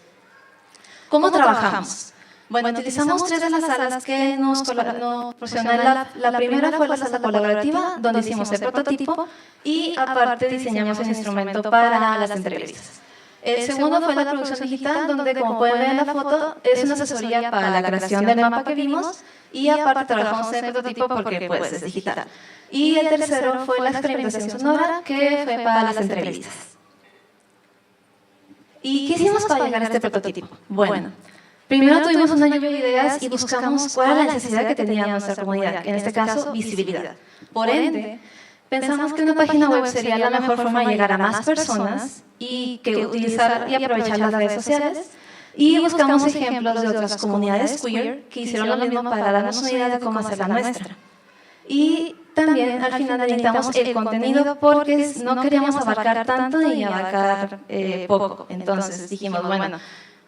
¿Cómo trabajamos? Bueno, utilizamos 3 de las salas que nos proporcionaron. La primera fue la sala colaborativa, donde hicimos el prototipo y aparte diseñamos el instrumento para las entrevistas. El segundo fue la producción digital, donde como pueden ver en la foto, es una asesoría para la creación del mapa que vimos y aparte trabajamos en el prototipo porque pues, es digital. Y el tercero fue la experimentación sonora, que fue para las entrevistas. ¿Y qué hicimos para llegar a este prototipo? Bueno, primero tuvimos una lluvia de ideas y buscamos cuál era la necesidad que tenía nuestra comunidad, en este caso, visibilidad. Por ende, pensamos que una página web sería la mejor forma de llegar a más personas y que utilizar y aprovechar las redes sociales. Y buscamos ejemplos de otras comunidades queer que hicieron lo mismo para darnos una idea de cómo hacer la nuestra. Y también al final editamos el contenido porque no queríamos abarcar tanto ni abarcar poco. Entonces dijimos, bueno,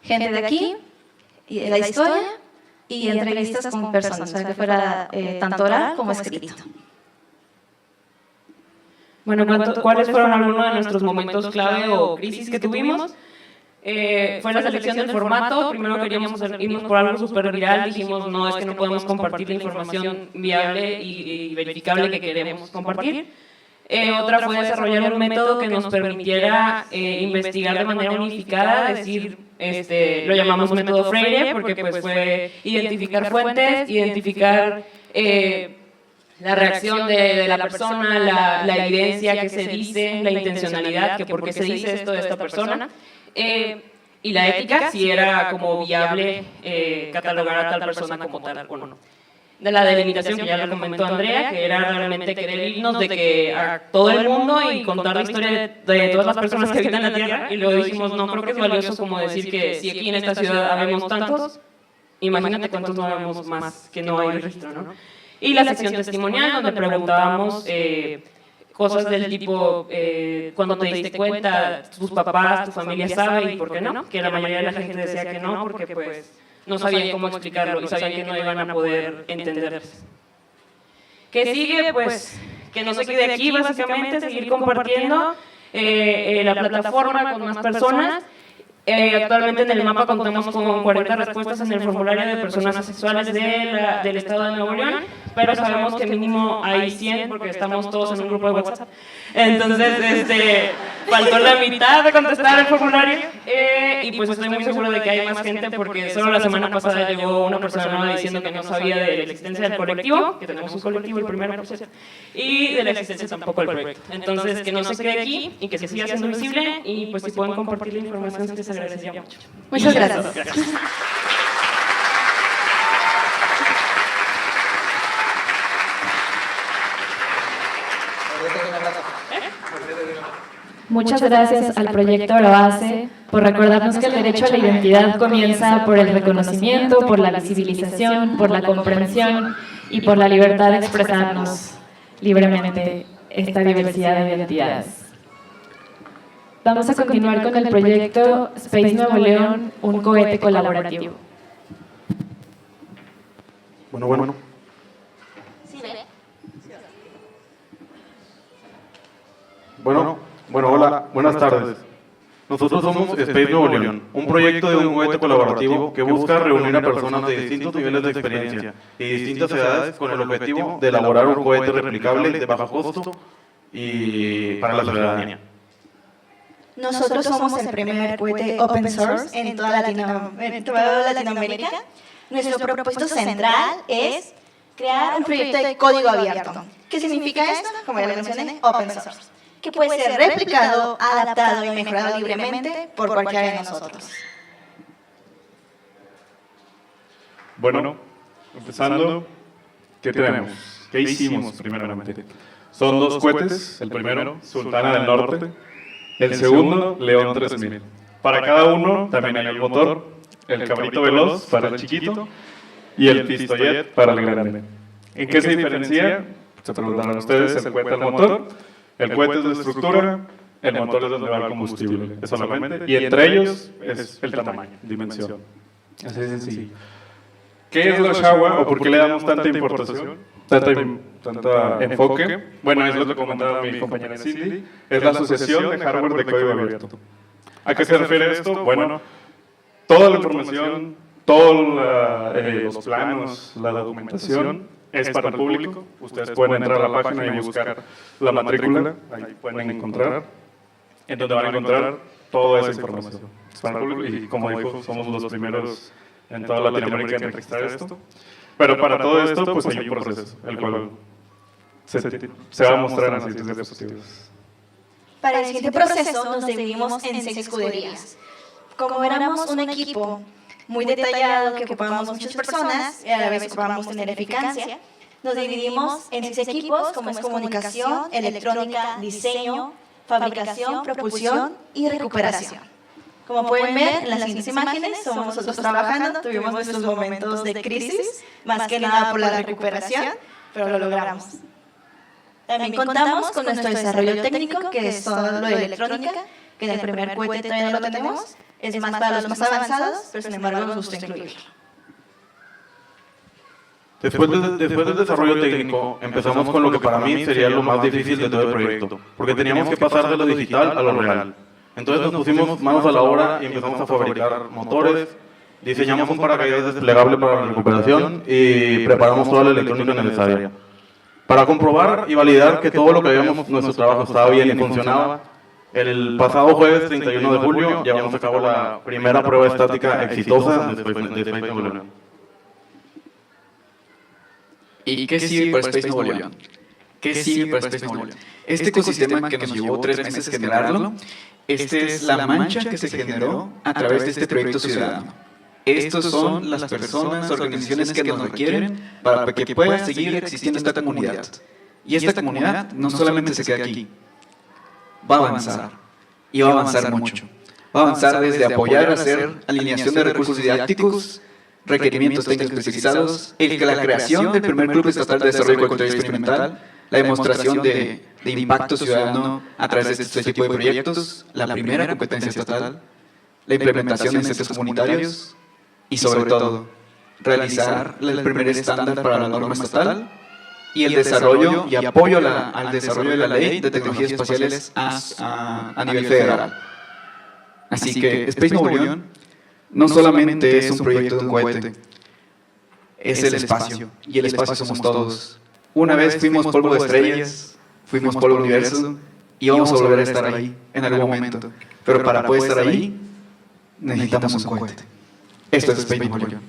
gente de aquí, y la historia y entrevistas con personas, para que fuera tanto oral como escrito. Bueno, ¿cuáles fueron algunos de nuestros momentos clave o crisis que tuvimos? Fue la selección del formato. Primero queríamos irnos por algo súper viral, dijimos no, es que no podemos compartir la información viable y verificable que queremos compartir. Otra fue desarrollar un método que nos permitiera investigar de manera unificada, es decir, lo llamamos método Freire porque pues fue identificar fuentes, identificar la reacción de la persona, la evidencia que se dice, la intencionalidad, que por qué se dice esto de esta persona. Y la ética, si era como viable catalogar a tal persona como tal o no. De la delimitación, que ya lo comentó Andrea, que era realmente querer irnos de que a todo el mundo y contar la historia de todas las personas que habitan la Tierra, y luego dijimos, no, creo que es valioso como decir que si aquí en esta ciudad habemos tantos, imagínate cuántos no habemos más, que no hay registro, ¿no? Y la sección testimonial, donde preguntábamos cosas del tipo, cuando te diste cuenta, tus papás, tu familia sabe y por qué no, que la mayoría de la gente decía que no, porque pues no sabían cómo explicarlo y sabían que no iban a poder entenderse. ¿Qué sigue? Pues que no se quede aquí, básicamente, seguir compartiendo la plataforma con más personas. Actualmente en el mapa contamos con 40 respuestas en el formulario de personas asexuales del estado de Nuevo León, pero sabemos que mínimo hay 100 porque estamos todos en un grupo de WhatsApp. Entonces, faltó la mitad de contestar el formulario y pues estoy muy seguro de que hay más gente porque solo la semana pasada llegó una persona nueva diciendo que no sabía de la existencia del colectivo, que tenemos un colectivo, el primero, por cierto, y de la existencia tampoco del proyecto. Entonces, que no se quede aquí y que se siga siendo visible y pues si pueden compartir la información se les agradecería mucho. Muchas gracias. Muchas gracias al proyecto Aerobase por recordarnos que el derecho a la identidad comienza por el reconocimiento, por la visibilización, por la comprensión y por la libertad de expresarnos libremente esta diversidad de identidades. Vamos a continuar con el proyecto Space Nuevo León, un cohete colaborativo. Bueno. Bueno, hola, buenas tardes. Nosotros somos Space Nuevo León, un proyecto de un cohete colaborativo que busca reunir a personas de distintos niveles de experiencia y distintas edades con el objetivo de elaborar un cohete replicable de bajo costo y para la ciudadanía. Nosotros somos el primer cohete open source en toda Latinoamérica. Nuestro propósito central es crear un proyecto de código abierto. ¿Qué significa esto? Como ya lo mencioné, open source, que puede ser replicado, adaptado y mejorado libremente por cualquiera de nosotros. Bueno, empezando, ¿qué tenemos? ¿Qué hicimos primeramente? Son dos cohetes, el primero, Sultana del Norte, el segundo, León 3000. Para cada uno también hay el motor, el cabrito veloz para el chiquito y el pistolet para el grande. ¿En qué se diferencia? Se preguntarán ustedes, el cohete al motor. El cohete es de estructura, el motor es donde va el combustible, es solamente, y entre ellos es el tamaño, dimensión. Así de sencillo. ¿Qué es la SHAWA o por qué le damos tanta importación, tanta enfoque? Bueno, es lo que comentaba mi compañera Cindy, es la Asociación de Hardware de Código Abierto. ¿A qué se refiere esto? Bueno, toda la información, todos los planos, la documentación, es para el público. Ustedes pueden entrar a la página y buscar la matrícula, ahí pueden encontrar, en donde van a encontrar toda esa información. Es para el público y, como dijo, somos los primeros en toda Latinoamérica en registrar esto. Pero para todo esto, pues hay un proceso, el cual se va a mostrar en las siguientes diapositivas. Para el siguiente proceso nos dividimos en 6 escuderías. Como éramos un equipo muy detallado, que ocupábamos muchas personas y a la vez ocupábamos tener eficacia, nos dividimos en 6 equipos, como es comunicación, electrónica, diseño, fabricación, propulsión y recuperación. Como pueden ver en las siguientes imágenes, somos nosotros trabajando, tuvimos nuestros momentos de crisis, más que nada por la recuperación, pero lo logramos. También contamos con nuestro desarrollo técnico, que es todo lo de electrónica, que en el primer cohete todavía no lo tenemos, es más para los más avanzados, pero sin embargo nos gusta incluirlo. Después del desarrollo técnico, empezamos con lo que para mí sería lo más difícil de todo el proyecto, porque teníamos que pasar de lo digital a lo real. Entonces nos pusimos manos a la obra y empezamos a fabricar motores, diseñamos un paracaídas desplegable para la recuperación y preparamos toda la electrónica necesaria. Para comprobar y validar que todo lo que habíamos, nuestro trabajo estaba bien y funcionaba, el pasado jueves 31 de julio llevamos a cabo la primera prueba estática exitosa de Space Nuevo León. ¿Y qué sirve para Space Nuevo León? ¿Qué sirve para Space Nuevo León? Este ecosistema que nos llevó 3 meses generarlo, esta es la mancha que se generó a través de este proyecto ciudadano. Estos son las personas, organizaciones que nos requieren para que pueda seguir existiendo esta comunidad. Y esta comunidad no solamente se queda aquí, va a avanzar, y va a avanzar mucho. Va a avanzar desde apoyar a hacer alineación de recursos didácticos, requerimientos técnicos especializados, la creación del primer club estatal de desarrollo cultural experimental, la demostración de impacto ciudadano a través de este tipo de proyectos, la primera competencia estatal, la implementación en centros comunitarios y, sobre todo, realizar el primer estándar para la norma estatal y el desarrollo y apoyo al desarrollo de la ley de tecnologías espaciales a nivel federal. Así que Space Nuevo León no solamente es un proyecto de un cohete, es el espacio, y el espacio somos todos. Una vez fuimos polvo de estrellas, fuimos polvo del universo, y vamos a volver a estar ahí en algún momento. Pero para poder estar ahí, necesitamos un cohete. Esto es Space Nuevo León.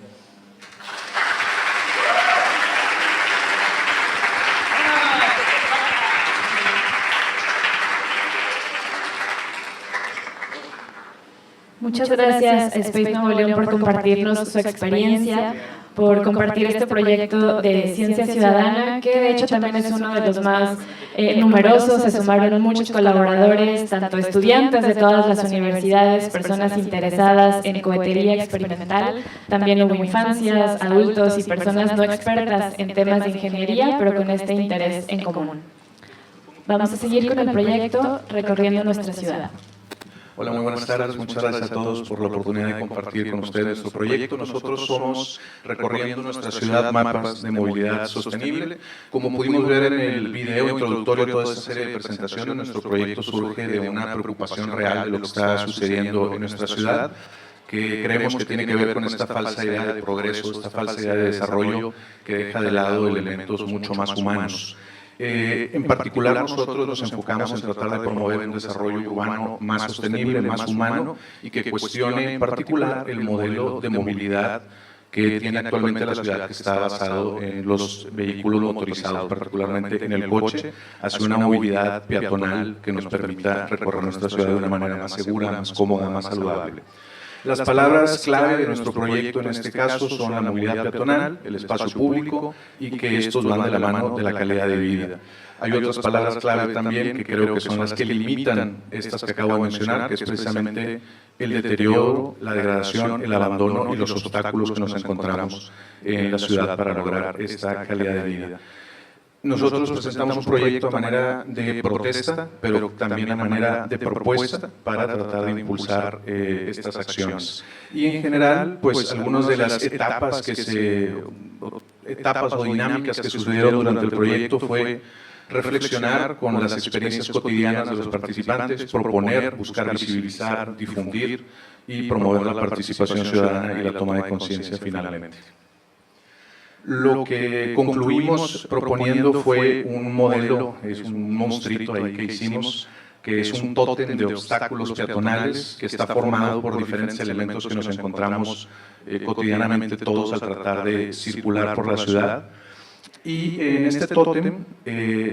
Muchas gracias a Space Nuevo León por compartirnos su experiencia. por compartir este proyecto de ciencia ciudadana, que de hecho también es uno de los más numerosos. Se sumaron muchos colaboradores, tanto estudiantes de todas las universidades, personas interesadas en cohetería experimental, también hubo infancias, adultos y personas no expertas en temas de ingeniería, pero con este interés en común. Vamos a seguir con el proyecto recorriendo nuestra ciudad. Hola, muy buenas tardes. Muchas gracias a todos por la oportunidad de compartir con ustedes nuestro proyecto. Nosotros somos Recorriendo Nuestra Ciudad, Mapas de Movilidad Sostenible. Como pudimos ver en el video introductorio, toda esta serie de presentaciones, nuestro proyecto surge de una preocupación real de lo que está sucediendo en nuestra ciudad, que creemos que tiene que ver con esta falsa idea de progreso, esta falsa idea de desarrollo que deja de lado elementos mucho más humanos. En particular, nosotros nos enfocamos en tratar de promover un desarrollo urbano más sostenible, más humano y que cuestione en particular el modelo de movilidad que tiene actualmente la ciudad, que está basado en los vehículos motorizados, particularmente en el coche, hacia una movilidad peatonal que nos permita recorrer nuestra ciudad de una manera más segura, más cómoda, más saludable. Las palabras clave de nuestro proyecto en este caso son la movilidad peatonal, el espacio público y que estos van de la mano de la calidad de vida. Hay otras palabras clave también que creo que son las que limitan estas que acabo de mencionar, que es precisamente el deterioro, la degradación, el abandono y los obstáculos que nos encontramos en la ciudad para lograr esta calidad de vida. Nosotros presentamos un proyecto a manera de protesta, pero también a manera de propuesta para tratar de impulsar estas acciones. Y en general, pues algunas de las etapas o dinámicas que sucedieron durante el proyecto fue reflexionar con las experiencias cotidianas de los participantes, proponer, buscar visibilizar, difundir y promover la participación ciudadana y la toma de conciencia finalmente. Lo que concluimos proponiendo fue un modelo, es un monstruito ahí que hicimos, que es un tótem de obstáculos peatonales que está formado por diferentes elementos que nos encontramos cotidianamente todos al tratar de circular por la ciudad. Y en este tótem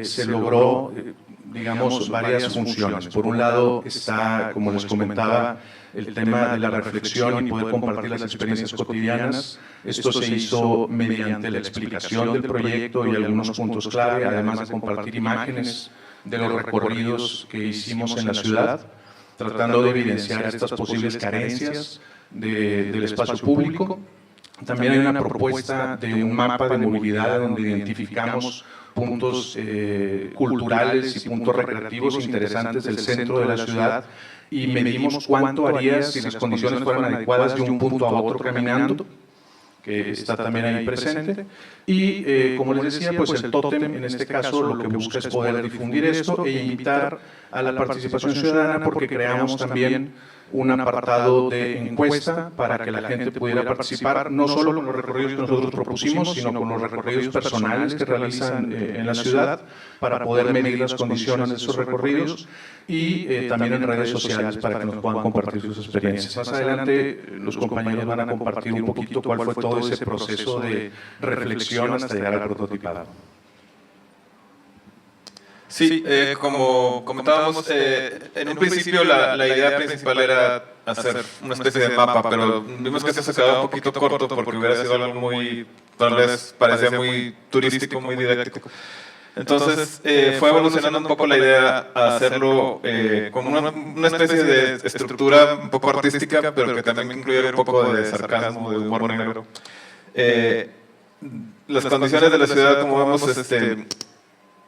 se logró, digamos, varias funciones. Por un lado está, como les comentaba, el tema de la reflexión y poder compartir las experiencias cotidianas. Esto se hizo mediante la explicación del proyecto y algunos puntos clave, además de compartir imágenes de los recorridos que hicimos en la ciudad, tratando de evidenciar estas posibles carencias del espacio público. También hay una propuesta de un mapa de movilidad donde identificamos puntos culturales y puntos recreativos interesantes del centro de la ciudad y medimos cuánto haría si las condiciones fueran adecuadas de un punto a otro caminando, que está también ahí presente. Y como les decía, pues el tótem en este caso lo que busca es poder difundir esto e invitar a la participación ciudadana, porque creamos también un apartado de encuesta para que la gente pudiera participar, no solo con los recorridos que nosotros propusimos, sino con los recorridos personales que realizan en la ciudad, para poder medir las condiciones de esos recorridos y también en redes sociales para que nos puedan compartir sus experiencias. Más adelante los compañeros van a compartir un poquito cuál fue todo ese proceso de reflexión hasta llegar al prototipado. Sí, como comentábamos, en un principio la idea principal era hacer una especie de mapa, pero vimos que eso se quedaba un poquito corto porque hubiera sido algo muy, tal vez parecía muy turístico, muy didáctico. Entonces fue evolucionando un poco la idea a hacerlo como una especie de estructura un poco artística, pero que también incluyera un poco de sarcasmo, de humor negro. Las condiciones de la ciudad, como vemos,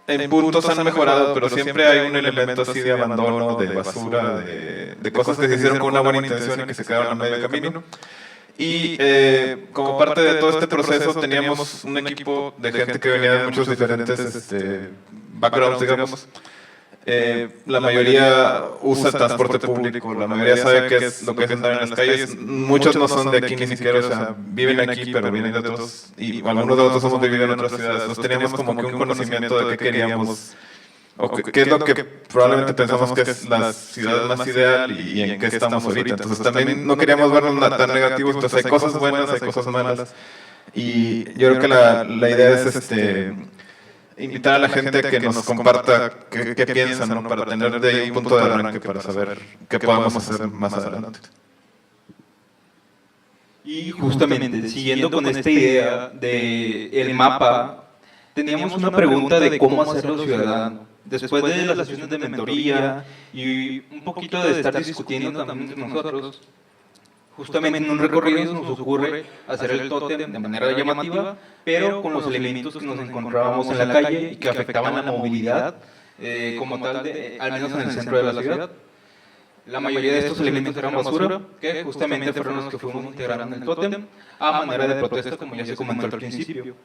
en puntos han mejorado, pero siempre hay un elemento así de abandono, de basura, de cosas que se hicieron con una buena intención y que se quedaron a medio camino. Y como parte de todo este proceso teníamos un equipo de gente que venía de muchos diferentes backgrounds, digamos. La mayoría usa transporte público, la mayoría sabe qué es lo que es andar en las calles. Muchos no son de aquí ni siquiera, o sea, viven aquí, pero vienen de otros, y algunos de otros hemos vivido en otras ciudades. Entonces teníamos como que un conocimiento de qué queríamos, o qué es lo que probablemente pensamos que es la ciudad más ideal y en qué estamos ahorita. Entonces también no queríamos vernos tan negativos, entonces hay cosas buenas, hay cosas malas. Y yo creo que la idea es invitar a la gente a que nos comparta qué piensan, ¿no? Para tener de ahí un punto de arranque para saber qué podemos hacer más adelante. Y justamente, siguiendo con esta idea del mapa, teníamos una pregunta de cómo hacerlo ciudadano. Después de las sesiones de mentoría y un poquito de estar discutiendo también entre nosotros, justamente en un recorrido nos ocurre hacer el tótem de manera llamativa, pero con los elementos que nos encontrábamos en la calle y que afectaban la movilidad, como tal, al menos en el centro de la ciudad. La mayoría de estos elementos eran basura, que justamente fueron los que fuimos integrando en el tótem, a manera de protesta, como ya se comentó al principio.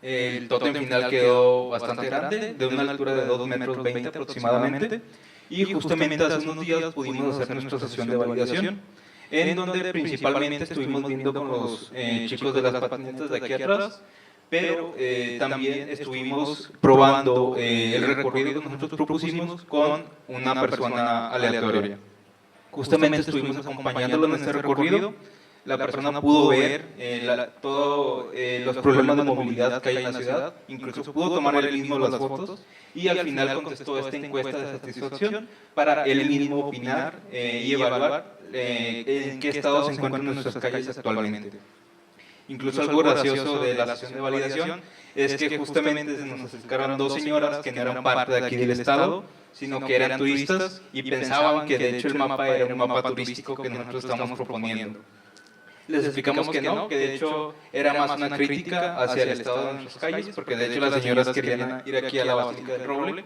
El tótem final quedó bastante grande, de una altura de 2,20 metros aproximadamente, y justamente hace unos días pudimos hacer nuestra sesión de validación, en donde principalmente estuvimos viendo con los chicos de las patinetas de aquí atrás, pero también estuvimos probando el recorrido que nosotros propusimos con una persona aleatoria. Justamente estuvimos acompañándolo en este recorrido. La persona pudo ver todos los problemas de movilidad que hay en la ciudad, incluso pudo tomar él mismo las fotos y al final contestó esta encuesta de satisfacción para él mismo opinar y evaluar en qué estado se encuentran nuestras calles actualmente. Incluso algo gracioso de la sesión de validación es que justamente se nos acercaron dos señoras que no eran parte de aquí del estado, sino que eran turistas y pensaban que de hecho el mapa era un mapa turístico que nosotros estamos proponiendo. Les explicamos que no, que de hecho era más una crítica hacia el estado de nuestras calles, porque de hecho las señoras querían ir aquí a la Basílica del Roble,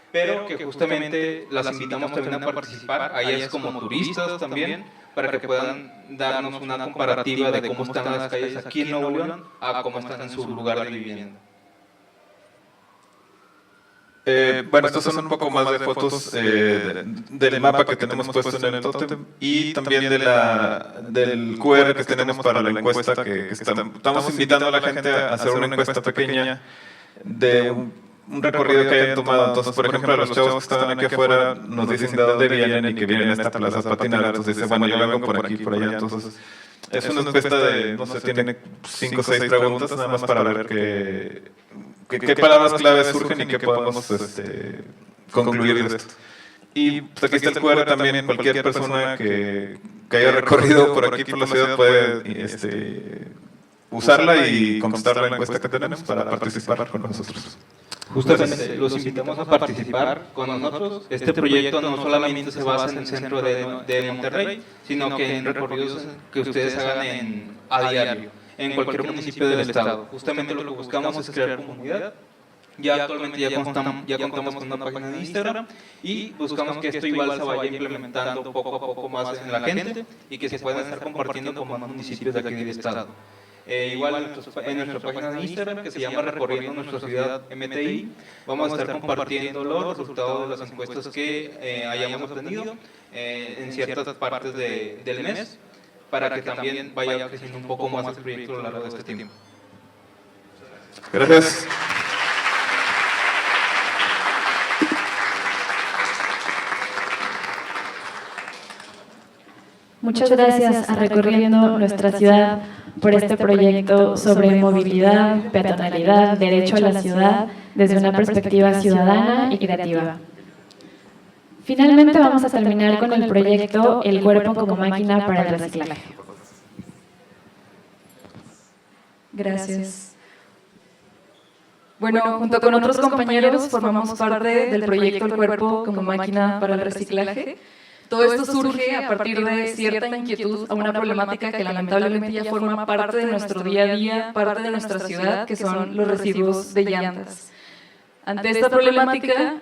pero que justamente las invitamos también a participar, a ellas como turistas también, para que puedan darnos una comparativa de cómo están las calles aquí en Nuevo León a cómo están en su lugar de vivienda. Bueno, estos son un poco más de fotos del mapa que tenemos puesto en el tótem y también del QR que tenemos para la encuesta que estamos invitando a la gente a hacer una encuesta pequeña de un recorrido que hayan tomado. Entonces, por ejemplo, a los chavos que estaban aquí afuera nos dicen de dónde vienen y que vienen a esta plaza a patinar. Entonces dicen, bueno, yo vengo por aquí, por allá. Entonces, es una encuesta de, no sé, tiene 5 o 6 preguntas nada más para ver qué palabras claves surgen y qué podemos concluir de esto. Y pues, aquí está el QR también. Cualquier persona que haya recorrido por aquí, por la ciudad, puede usarla y contestar la encuesta que tenemos para participar con nosotros. Justamente los invitamos a participar con nosotros. Este proyecto no solamente se basa en el centro de Monterrey, sino que en recorridos que ustedes hagan a diario, en cualquier municipio del estado. Justamente lo que buscamos es crear comunidad. Ya actualmente ya contamos con una página de Instagram y buscamos que esto igual se vaya implementando poco a poco más en la gente y que se puedan estar compartiendo con más municipios de aquí del estado. Igual en nuestra página de Instagram, que se llama Recorriendo Nuestra Ciudad MTI, vamos a estar compartiendo los resultados de las encuestas que hayamos obtenido en ciertas partes del mes, para que también vaya creciendo un poco más el proyecto a lo largo de este tiempo. Gracias. Muchas gracias a Recorriendo Nuestra Ciudad por este proyecto sobre movilidad, peatonalidad, derecho a la ciudad desde una perspectiva ciudadana y creativa. Finalmente vamos a terminar con el proyecto El Cuerpo como Máquina para el Reciclaje. Gracias. Bueno, junto con otros compañeros formamos parte del proyecto El Cuerpo como Máquina para el Reciclaje. Todo esto surge a partir de cierta inquietud a una problemática que lamentablemente ya forma parte de nuestro día a día, parte de nuestra ciudad, que son los residuos de llantas. Ante esta problemática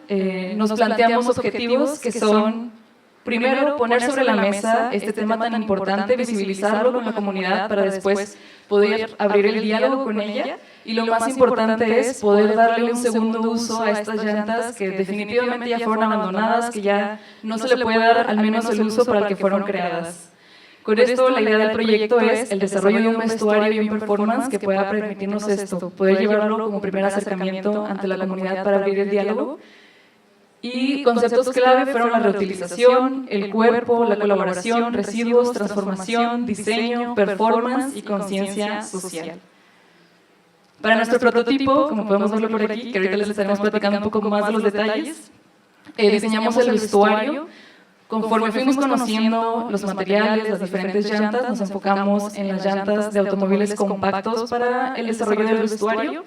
nos planteamos objetivos que son, primero, poner sobre la mesa este tema tan importante, visibilizarlo con la comunidad para después poder abrir el diálogo con ella, y lo más importante es poder darle un segundo uso a estas llantas que definitivamente ya fueron abandonadas, que ya no se le puede dar al menos el uso para el que fueron creadas. Con esto, la idea del proyecto es el desarrollo de un vestuario y un performance que pueda permitirnos esto, poder llevarlo como primer acercamiento ante la comunidad para abrir el diálogo. Y conceptos clave fueron la reutilización, el cuerpo, la colaboración, residuos, transformación, diseño, performance y conciencia social. Para nuestro prototipo, como podemos verlo por aquí, que ahorita les estaremos platicando un poco más de los detalles, diseñamos el vestuario Conforme fuimos conociendo los materiales, las diferentes llantas, nos enfocamos en las llantas de automóviles compactos para el desarrollo del vestuario.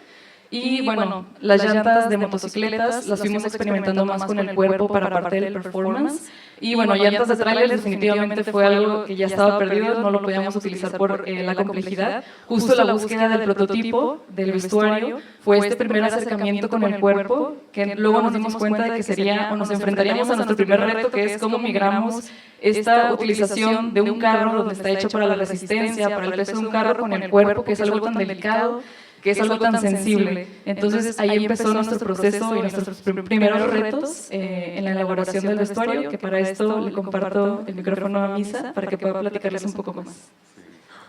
Y bueno, las llantas de motocicletas las fuimos experimentando más con el cuerpo para parte del performance. Y bueno, llantas de trailers definitivamente fue algo que ya estaba perdido, no lo podíamos utilizar por la complejidad. Justo la búsqueda del prototipo del vestuario fue este primer acercamiento con el cuerpo, que luego nos dimos cuenta de que sería, o nos enfrentaríamos a nuestro primer reto, que es cómo migramos esta utilización de un carro donde está hecho para la resistencia, para el peso de un carro con el cuerpo, que es algo tan delicado, que es algo tan sensible. Entonces ahí empezó nuestro proceso y nuestros primeros retos en la elaboración del vestuario, que para esto le comparto el micrófono a Misa para que pueda platicarles un poco más.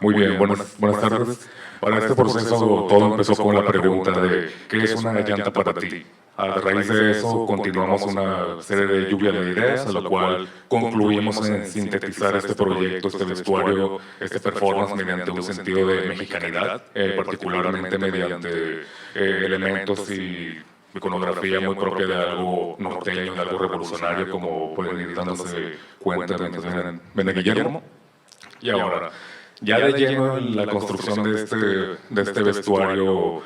Muy bien, buenas tardes. Para este proceso todo empezó con la pregunta de ¿qué es una llanta para ti? A raíz de eso continuamos una serie de lluvia de ideas, a lo cual concluimos en sintetizar este proyecto, este vestuario, este performance mediante un sentido de mexicanidad, particularmente mediante elementos y iconografía muy propia de algo norteño, de algo revolucionario, como pueden ir dándose cuenta mientras ven a Guillermo. Y ahora, ya de lleno en la construcción de este vestuario,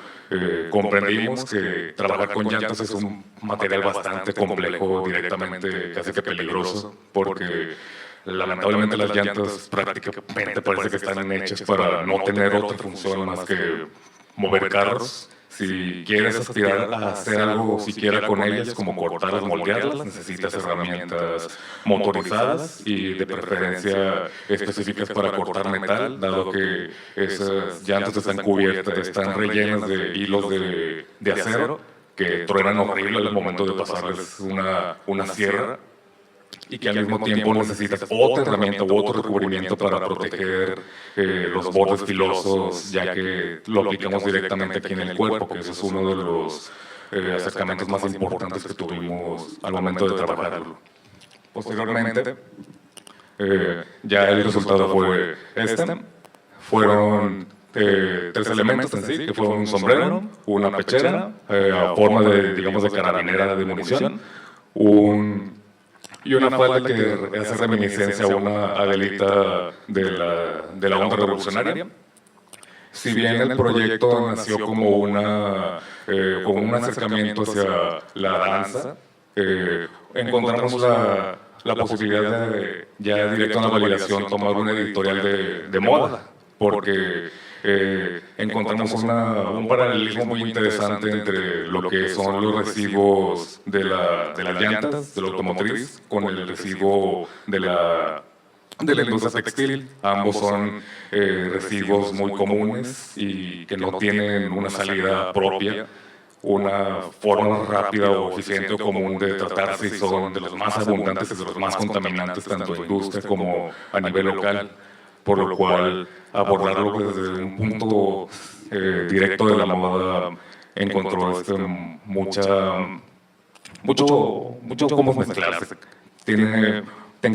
comprendimos que trabajar con llantas es un material bastante complejo, directamente casi que peligroso, porque lamentablemente las llantas prácticamente parece que están hechas para no tener otra función más que mover carros. Si quieres aspirar a hacer algo siquiera con ellas, como cortarlas, moldearlas, necesitas herramientas motorizadas y de preferencia específicas para cortar metal, dado que esas llantas están cubiertas, están rellenas de hilos de acero que truenan horrible al momento de pasarles una sierra, y que al mismo tiempo necesitas otra herramienta u otro recubrimiento para proteger los bordes filosos, ya que lo aplicamos directamente aquí en el cuerpo, que ese es uno de los acercamientos más importantes que tuvimos al momento de trabajarlo. Posteriormente, ya el resultado fue fueron 3 elementos en sí, que fueron un sombrero, una pechera a forma de, digamos, de carabinera de munición, y una falda que hace reminiscencia a una Adelita de la onda revolucionaria. Si bien el proyecto nació como un acercamiento hacia la danza, encontramos la posibilidad de, ya directo en la validación, tomar una editorial de moda, porque encontramos un paralelismo muy interesante entre lo que son los residuos de las llantas, de la automotriz, con el residuo de la industria textil. Ambos son residuos muy comunes y que no tienen una salida propia, una forma rápida o eficiente o común de tratarse, y son de los más abundantes y de los más contaminantes, tanto en industria como a nivel local, por lo cual abordarlo desde un punto directo de la moda encontró mucho cómo mezclarse.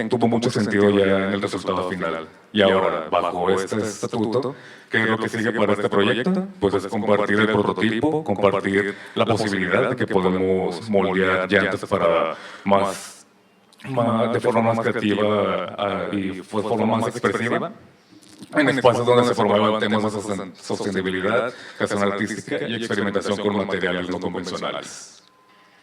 Tuvo mucho sentido ya en el resultado final. Y ahora, bajo este estatuto, ¿qué es lo que sigue para este proyecto? Pues es compartir el prototipo, compartir la posibilidad de que podemos moldear llantas para de forma más creativa y de forma más expresiva, en espacios donde se formaban temas de sostenibilidad, creación artística y experimentación con materiales no convencionales.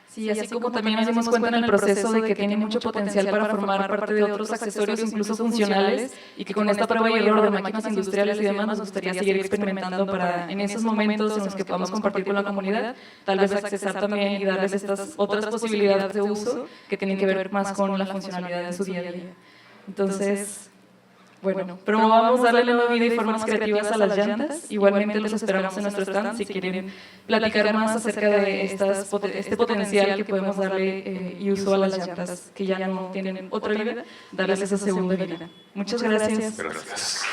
Sí, así como también nos dimos cuenta en el proceso de que tiene mucho potencial para formar parte de otros accesorios incluso funcionales, y que con esta prueba y error de máquinas industriales y demás nos gustaría seguir experimentando para en esos momentos en los que podamos compartir con la comunidad, tal vez accesar también y darles estas otras posibilidades de uso que tienen que ver más con la funcionalidad en su día a día. Entonces, bueno, promovamos darle nueva vida y formas creativas a las llantas. Igualmente los esperamos en nuestro stand si quieren platicar más acerca de este potencial que podemos darle y uso a las llantas que ya no tienen otra vida, darles esa segunda vida. Muchas gracias. Gracias.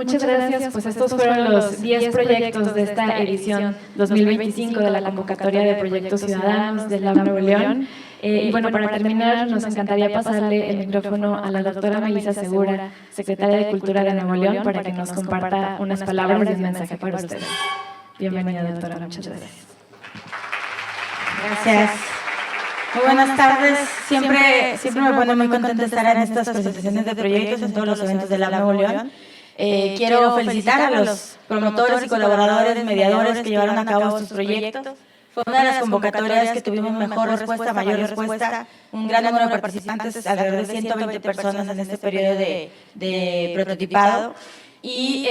Muchas gracias. Pues estos fueron los 10 proyectos de esta edición 2025 de la convocatoria de proyectos ciudadanos del Lab Nuevo León. Y bueno, para terminar, nos encantaría pasarle el micrófono a la doctora Melissa Segura, secretaria de Cultura de Nuevo León, para que nos comparta unas palabras y un mensaje para ustedes. Bienvenida, doctora. Muchas gracias. Gracias. Muy buenas tardes. Siempre me pone muy contenta estar en estas presentaciones de proyectos, en todos los eventos del Lab Nuevo León. Quiero felicitar a los promotores y colaboradores, mediadores que llevaron a cabo estos proyectos. Fue una de las convocatorias que tuvimos mejor respuesta, mayor respuesta, un gran número de participantes, alrededor de 120 personas en este periodo de prototipado. Y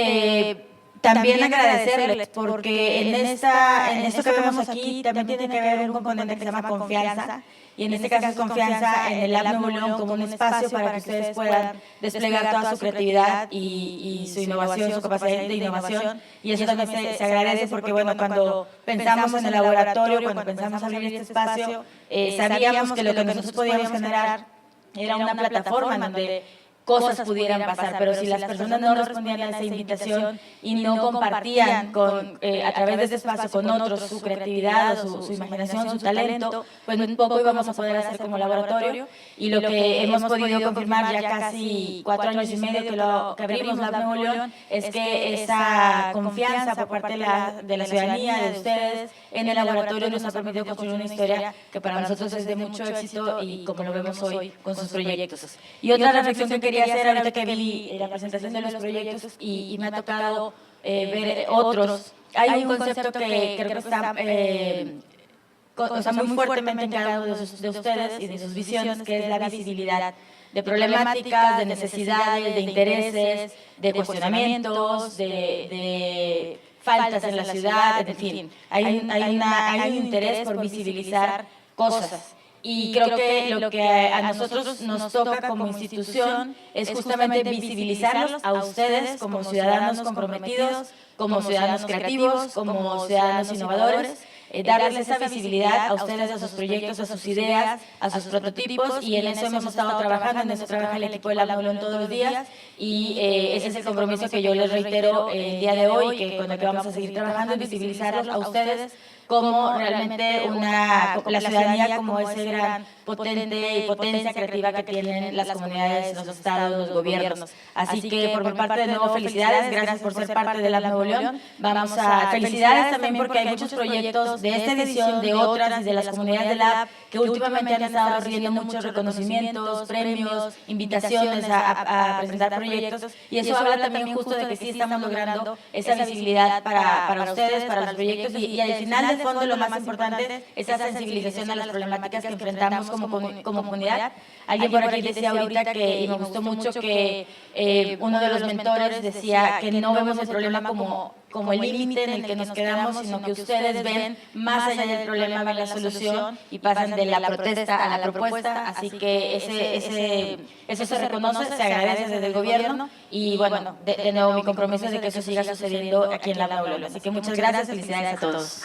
también agradecerles porque en esto que vemos aquí también tiene que haber un componente que se llama confianza. Y en este caso es confianza en el Lab Nuevo León como un espacio para que ustedes puedan desplegar toda su creatividad y su innovación, su capacidad de innovación. Y eso también se agradece porque, bueno, cuando pensamos en el laboratorio, cuando pensamos abrir este espacio, sabíamos que lo que nosotros podíamos generar era una plataforma en donde cosas pudieran pasar, pero si las personas no respondían a esa invitación y no compartían a través de ese espacio con otros su creatividad, o su imaginación, su talento, pues muy poco íbamos a poder hacer como laboratorio. Y lo que hemos podido confirmar ya casi 4 años y medio que abrimos Lab Nuevo León es que esa confianza por parte de la ciudadanía, de ustedes, en el laboratorio nos ha permitido construir una historia que para nosotros es de mucho éxito y como lo vemos hoy con sus proyectos. Y otra reflexión que quería hacer ahorita que vi la presentación de los proyectos y me ha tocado ver otros. Hay un concepto que creo que está muy fuertemente en cada uno de ustedes y de sus visiones, que es la visibilidad de problemáticas, de necesidades, de intereses, de cuestionamientos, de faltas en la ciudad, en fin. Hay un interés por visibilizar cosas. Y creo que lo que a nosotros nos toca como institución es justamente visibilizarlos a ustedes como ciudadanos comprometidos, como ciudadanos creativos, como ciudadanos innovadores, darles esa visibilidad a ustedes, a sus proyectos, a sus ideas, a sus prototipos, y en eso hemos estado trabajando, en eso trabaja el equipo de Lab Nuevo León todos los días, y ese es el compromiso que yo les reitero el día de hoy, que con el que vamos a seguir trabajando, es visibilizarlos a ustedes como realmente la ciudadanía, como ese gran potente y potencia creativa que tienen las comunidades, los estados, los gobiernos. Así que por mi parte, de nuevo, felicidades, gracias por ser parte de Lab Nuevo León. Vamos a felicidades también porque hay muchos proyectos de esta edición, de otras y de las comunidades de Lab que últimamente han estado recibiendo muchos reconocimientos, premios, invitaciones a presentar proyectos, y eso habla también justo de que sí estamos logrando esa visibilidad para ustedes, para los proyectos, y al final del fondo lo más importante es esa sensibilización a las problemáticas que enfrentamos como comunidad. Alguien por aquí decía ahorita y me gustó mucho que uno de los mentores decía que no vemos el problema como el límite en el que nos quedamos, sino que ustedes ven más allá del problema, ven la solución y pasan de la protesta a la propuesta. Así que eso se reconoce, se agradece desde el gobierno, y bueno, de nuevo mi compromiso es de que eso siga sucediendo aquí en Lab Nuevo León. Así que muchas gracias, felicidades a todos.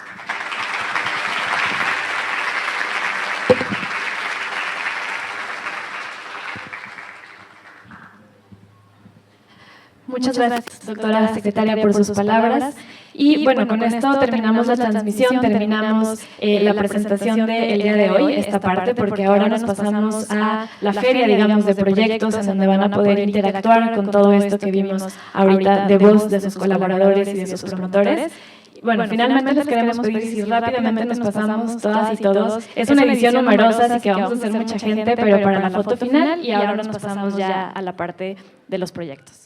Muchas gracias, doctora secretaria, por sus palabras. Y bueno, con esto terminamos la transmisión, terminamos la presentación del día de hoy, esta parte, porque ahora nos pasamos a la feria, digamos, de proyectos, en donde van a poder interactuar con todo esto que vimos ahorita de voz de sus colaboradores y de sus promotores. Bueno, finalmente les queremos pedir si rápidamente nos pasamos todas y todos. Es una edición numerosa, así que vamos a hacer mucha gente, pero para la foto final, y ahora nos pasamos ya a la parte de los proyectos.